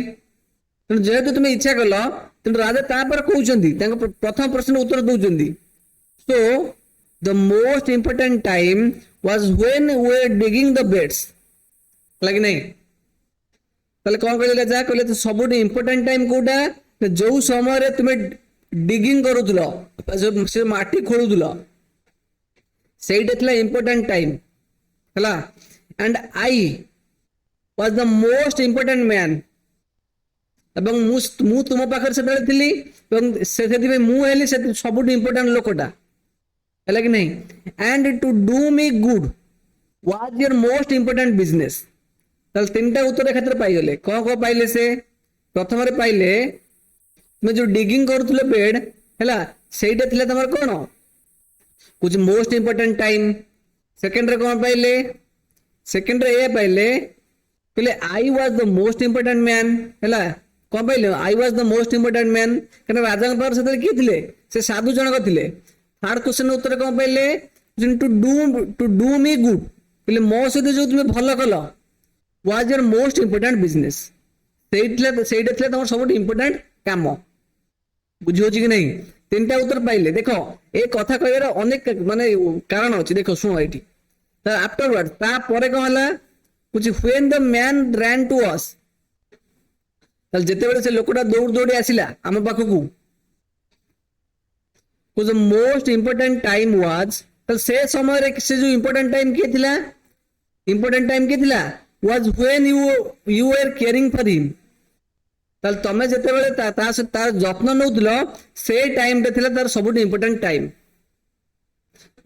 ତେଣୁ ଯେହେତୁ ତୁମେ ଇଚ୍ଛା କଲ, ତେଣୁ ରାଜା ତାପରେ କହୁଛନ୍ତି, ତାଙ୍କ ପ୍ରଥମ ପ୍ରଶ୍ନ ଉତ୍ତର ଦଉଛନ୍ତି, so the most important time was when we were digging the beds, ହେଲା କି ନାହିଁ? ତାହେଲେ କଣ କହିଲେ ରାଜା? କହିଲେ ସବୁଠୁ ଇମ୍ପୋର୍ଟାଣ୍ଟ ଟାଇମ୍ କୋଉଟା? ଯୋଉ ସମୟରେ ତୁମେ ଡିଗିଂ କରୁଥିଲ, ସେ ମାଟି ଖୋଳୁଥିଲ, ସେଇଟା ଥିଲା ଇମ୍ପୋର୍ଟାଣ୍ଟ ଟାଇମ୍, ହେଲା? And I was the most important man, ଏବଂ ମୁଁ ତୁମ ପାଖରେ ସେତେବେଳେ ଥିଲି, ଏବଂ ସେଥିପାଇଁ ମୁଁ ହେଲି ସବୁଠୁ ଇମ୍ପୋର୍ଟାଣ୍ଟ ଲୋକଟା, ହେଲା କି ନାହିଁ? ଆଣ୍ଡ ଟୁ ଡୁ ମି good was your most important business. ତାହେଲେ 3ଟା ଉତ୍ତର କ୍ଷେତ୍ରରେ ପାଇଗଲେ। କଣ କଣ ପାଇଲେ ସେ? ପ୍ରଥମରେ ପାଇଲେ ତୁମେ ଯୋଉ ଡିଗିଂ କରୁଥିଲ ବେଡ୍, ହେଲା, ସେଇଟା ଥିଲା ତମର କଣ? କହୁଛି ମୋଷ୍ଟ ଇମ୍ପୋର୍ଟାଣ୍ଟ ଟାଇମ୍। ସେକେଣ୍ଡରେ କଣ ପାଇଲେ? ସେକେଣ୍ଡରେ ଏଇଆ ପାଇଲେ कहले I was the most important man हैला कौन पाइले I was the most important man कहना राजा पावर से किए थे से साधु जनक थे थर्ड क्वेश्चन उत्तर कौन पाइले टू डू मी गुड कहले मो सहित जो तुम भल कल was your most important business ସେଇଟା ଥିଲା ତମର ସବୁଠୁ ଇମ୍ପୋର୍ଟାଣ୍ଟ କାମ ବୁଝିହଉଛି କି ନାହିଁ ତିନିଟା ଉତ୍ତର ପାଇଲେ ଦେଖ ଏ କଥା କହିବାର ଅନେକ ମାନେ କାରଣ ଅଛି ଦେଖ ଶୁଣ ଏଇଠି ଆଫ୍ଟରୱାର୍ଡ ତାପରେ କଣ ହେଲା କୁଛି when the man ran to us ତାହେଲେ ଯେତେବେଳେ ସେ ଲୋକଟା ଦୌଡ଼ି ଦୌଡ଼ି ଆସିଲା ଆମ ପାଖକୁ the most important time was ତାହେଲେ ସେ ସମୟରେ ସେ ଯୋଉ ଇମ୍ପୋର୍ଟାଣ୍ଟ ଟାଇମ କିଏ ଥିଲା ଇମ୍ପୋର୍ଟାଣ୍ଟ ଟାଇମ କିଏ ଥିଲା was when you were caring for him ତାହେଲେ ତମେ ଯେତେବେଳେ ତାର ଯତ୍ନ ନେଉଥିଲ ସେ ଟାଇମଟା ଥିଲା ତାର ସବୁଠୁ ଇମ୍ପୋର୍ଟାଣ୍ଟ ଟାଇମ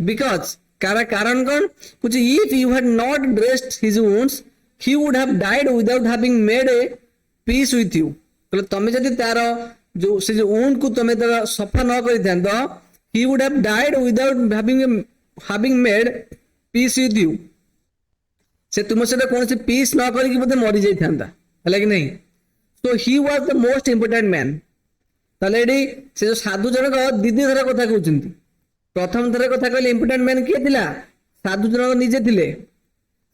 ବିକଜ କାରଣ କ'ଣ କହୁଛି if you had not dressed his wounds he would have died without having made a peace with you କହିଲେ ତମେ ଯଦି ତାର ଯୋଉ ସେ ଯୋଉ wound କୁ ତମେ ତାର ସଫା ନ କରିଥାନ୍ତ he would have died without having made peace with you ସେ ତୁମ ସହିତ କୌଣସି ପିସ୍ ନ କରିକି ବୋଧେ ମରି ଯାଇଥାନ୍ତା ହେଲା କି ନାହିଁ so he was the most important man ତାହେଲେ ଏଠି ସେ ଯୋଉ ସାଧୁ ଜଣକ ଦ୍ୱିତୀୟ ଥର କଥା କହୁଛନ୍ତି ପ୍ରଥମ ଥର କଥା କହିଲେ ଇମ୍ପୋର୍ଟାଣ୍ଟ ମ୍ୟାନ୍ କିଏ ଥିଲା ସାଧୁ ଜଣକ ନିଜେ ଥିଲେ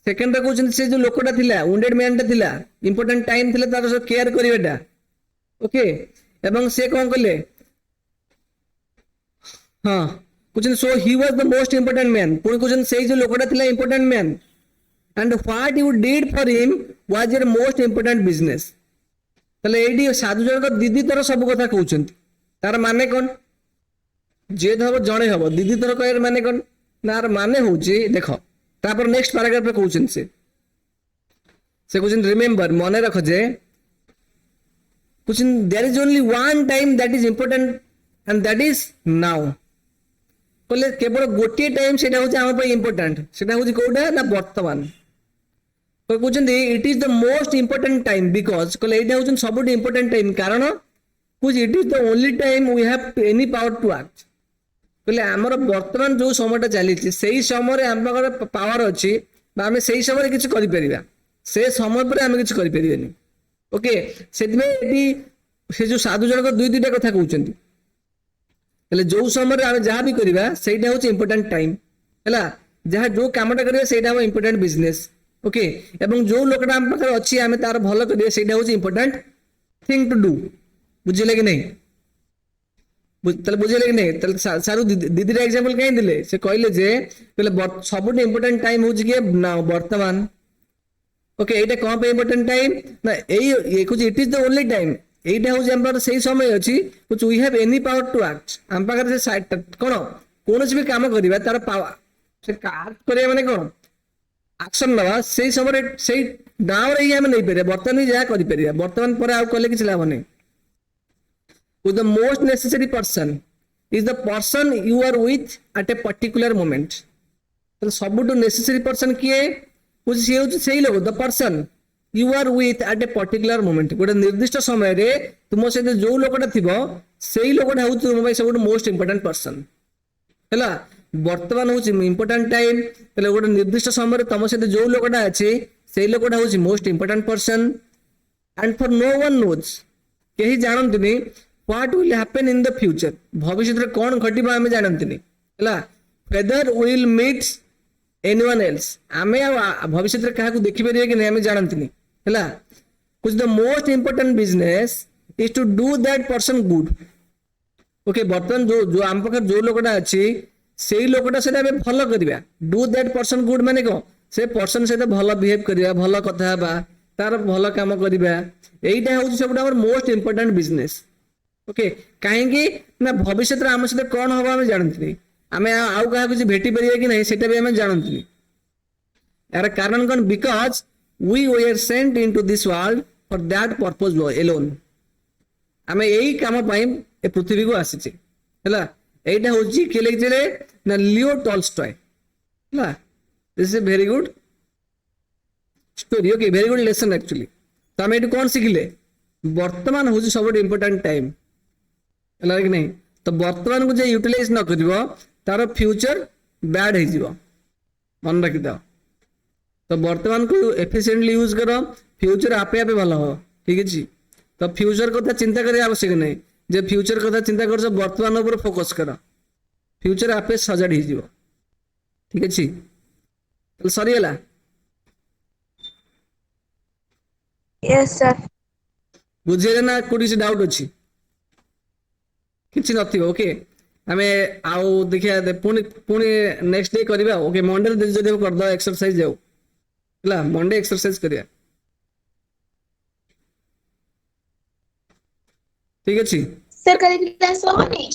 ସେକେଣ୍ଡ କହୁଛନ୍ତି ସେ ଯୋଉ ଲୋକଟା ଥିଲା wounded man ଟା ଥିଲା ଇମ୍ପୋର୍ଟାଣ୍ଟ ଟାଇମ ଥିଲା ତାର ସବୁ କେୟାର କରିବାଟା ଓକେ ଏବଂ ସେ କଣ କଲେ ହଁ କହୁଛନ୍ତି so he was the most important man ପୁଣି କହୁଛନ୍ତି ସେଇ ଯୋଉ ଲୋକଟା ଥିଲା important man and what you did for him was your most important business ତାହେଲେ ଏଇଠି ସାଧୁ ଜଣକ ଦିଦି ଥର ସବୁ କଥା କହୁଛନ୍ତି ତାର ମାନେ କ'ଣ ଯିଏ ହବ ଜଣେ ହବ ଦିଦି ଥର କହିବାର ମାନେ କ'ଣ ତାର ମାନେ ହଉଛି ଦେଖ ତାପରେ ନେକ୍ସଟ ପାରାଗ୍ରାଫରେ କହୁଛନ୍ତି ସେ କହୁଛନ୍ତି ରିମେମ୍ବର ମନେ ରଖ ଯେ କହୁଛନ୍ତି there is only one time that is important and that is now କହିଲେ କେବଳ ଗୋଟିଏ ଟାଇମ ସେଇଟା ହଉଛି ଆମ ପାଇଁ ଇମ୍ପୋର୍ଟାଣ୍ଟ ସେଇଟା ହଉଛି କୋଉଟା ନା ବର୍ତ୍ତମାନ କହୁଛନ୍ତି it is the most important time because କହିଲେ ଏଇଟା ହଉଛନ୍ତି ସବୁଠୁ ଇମ୍ପୋର୍ଟାଣ୍ଟ ଟାଇମ କାରଣ କହୁଛି it is the only time we have any power to act କହିଲେ ଆମର ବର୍ତ୍ତମାନ ଯୋଉ ସମୟଟା ଚାଲିଛି ସେଇ ସମୟରେ ଆମ ପାଖରେ ପାୱାର ଅଛି ବା ଆମେ ସେଇ ସମୟରେ କିଛି କରିପାରିବା ସେ ସମୟ ପରେ ଆମେ କିଛି କରିପାରିବାନି ଓକେ ସେଥିପାଇଁ ଏଠି ସେ ଯୋଉ ସାଧୁ ଜଣକ ଦୁଇଟା କଥା କହୁଛନ୍ତି ହେଲେ ଯୋଉ ସମୟରେ ଆମେ ଯାହା ବି କରିବା ସେଇଟା ହଉଛି ଇମ୍ପୋର୍ଟାଣ୍ଟ ଟାଇମ ହେଲା ଯାହା ଯୋଉ କାମଟା କରିବା ସେଇଟା ହବ ଇମ୍ପୋର୍ଟାଣ୍ଟ ବିଜନେସ ଓକେ ଏବଂ ଯୋଉ ଲୋକଟା ଆମ ପାଖରେ ଅଛି ଆମେ ତାର ଭଲ କରିବା ସେଇଟା ହଉଛି ଇମ୍ପୋର୍ଟାଣ୍ଟ ଥିଙ୍ଗ ଟୁ ଡୁ ବୁଝିଲେ କି ନାହିଁ ତାହେଲେ ବୁଝିଲେ କି ନାହିଁ ତାହେଲେ ସାରୁ ଦିଦିର ଏକ୍ସାମ୍ପଲ କାହିଁ ଦେଲେ ସେ କହିଲେ ଯେ କହିଲେ ସବୁଠୁ ଇମ୍ପୋର୍ଟାଣ୍ଟ ଟାଇମ ହଉଛି କି ବର୍ତ୍ତମାନ ଓକେ ଏଇଟା କଣ ପାଇଁ ଇମ୍ପୋର୍ଟାଣ୍ଟ ଟାଇମ ନା ଏଇ କହୁଛି it is the only time এইটা হচ্ছে আমার সেই সময় ଅଛି we have any power to act ଆମ ପାଖରେ ସେ କ'ଣ କୌଣସି ବି କାମ କରିବା ତାର ପାୱାର ସେ ଆକ୍ଟ କରିବା ମାନେ କ'ଣ ଆକ୍ସନ ନେବା ସେଇ ସମୟରେ ସେଇ ନାଁରେ ହିଁ ଆମେ ନେଇପାରିବା ବର୍ତ୍ତମାନ ଯାହା କରିପାରିବା ବର୍ତ୍ତମାନ ପରେ ଆଉ କଲେ କିଛି ଲାଭ ନାହିଁ with the most necessary person is the person you are with at a particular moment ତାହେଲେ ସବୁଠୁ ନେସେସାରୀ ପର୍ସନ କିଏ ସିଏ ହେଉଛି ସେଇ ଲୋକ ଦ person you are with at a particular moment ଗୋଟେ ନିର୍ଦ୍ଦିଷ୍ଟ ସମୟରେ ତୁମ ସହିତ ଯୋଉ ଲୋକଟା ଥିବ ସେଇ ଲୋକଟା ହଉଛି ତୁମ ପାଇଁ ସବୁଠୁ ମୋଷ୍ଟ ଇମ୍ପୋର୍ଟାଣ୍ଟ ପର୍ସନ ହେଲା ବର୍ତ୍ତମାନ ହଉଛି ଇମ୍ପୋର୍ଟାଣ୍ଟ ଟାଇମ ହେଲେ ଗୋଟେ ନିର୍ଦ୍ଦିଷ୍ଟ ସମୟରେ ତମ ସହିତ ଯୋଉ ଲୋକଟା ଅଛି ସେଇ ଲୋକଟା ହଉଛି most important person and for no one knows କେହି ଜାଣନ୍ତିନି what will happen in the future ଭବିଷ୍ୟତରେ କ'ଣ ଘଟିବ ଆମେ ଜାଣନ୍ତିନି ହେଲା whether we will meet anyone else ଆମେ ଆଉ ଭବିଷ୍ୟତରେ କାହାକୁ ଦେଖିପାରିବା କି ନାହିଁ ଆମେ ଜାଣନ୍ତିନି ହେଲା which the most important business is to do that person good okay ବର୍ତ୍ତମାନ ଯୋଉ ଆମ ପାଖରେ ଯୋଉ ଲୋକଟା ଅଛି ସେଇ ଲୋକଟା ସହିତ ଆମେ ଭଲ କରିବା ଡୁ ଦ୍ୟାଟ୍ ପର୍ସନ ଗୁଡ୍ ମାନେ କ'ଣ ସେ ପର୍ସନ ସହିତ ଭଲ ବିହେଭ କରିବା ଭଲ କଥା ହେବା ତାର ଭଲ କାମ କରିବା এইটা হচ্ছে ସବୁଠୁ ଆମର ମୋଷ୍ଟ ଇମ୍ପୋର୍ଟାଣ୍ଟ ବିଜନେସ୍ ଓକେ କାହିଁକି ନା ଭବିଷ୍ୟତରେ ଆମ ସହିତ କ'ଣ ହବ ଆମେ ଜାଣନ୍ତିନି ଆମେ ଆଉ କାହାକୁ କିଛି ଭେଟି ପାରିବା କି ନାହିଁ ସେଟା ବି ଆମେ ଜାଣନ୍ତିନି ଏହାର କାରଣ କ'ଣ because we were sent into this world for that purpose alone ଆମେ ଏଇ କାମ ପାଇଁ ଏ ପୃଥିବୀକୁ ଆସିଛେ ହେଲା এইটা হচ্ছে কে লিখছিলে না লিও টলস্টয় ହେଲା this is a very good story okay very good lesson actually তো ଆମେ ଏଠି କ'ଣ ଶିଖିଲେ ବର୍ତ୍ତମାନ ହଉଛି ସବୁଠୁ ଇମ୍ପୋର୍ଟାଣ୍ଟ ଟାଇମ ହେଲା କି ନାହିଁ ତ ବର୍ତ୍ତମାନକୁ ଯେ ୟୁଟିଲାଇଜ ନ କରିବ ତାର ଫ୍ୟୁଚର ବ୍ୟାଡ୍ ହେଇଯିବ ମନେ ରଖିଥାଅ ତ तो वर्तमान को एफिशिएंटली यूज करो फ्यूचर आपे आपे भल हो ठीक अछि तो फ्यूचर कथा चिंता करिया आवश्यक नहीं जे फ्यूचर कथा चिंता करछ वर्तमान ऊपर फोकस करो फ्यूचर आपे सजाड़ ही जीवो ठीक अछि तो सरी गेला यस सर बुझिए ना कोडी से डाउट अछि किछि नथिबो ओके हमें आउ देखिया पुणी पुणी नेक्स्ट डे करबा ओके मंडे जदि कर दो एक्सरसाइज जाऊ हला मंडे एक्सरसाइज करिया ठीक अछि सर कल क्लास होनी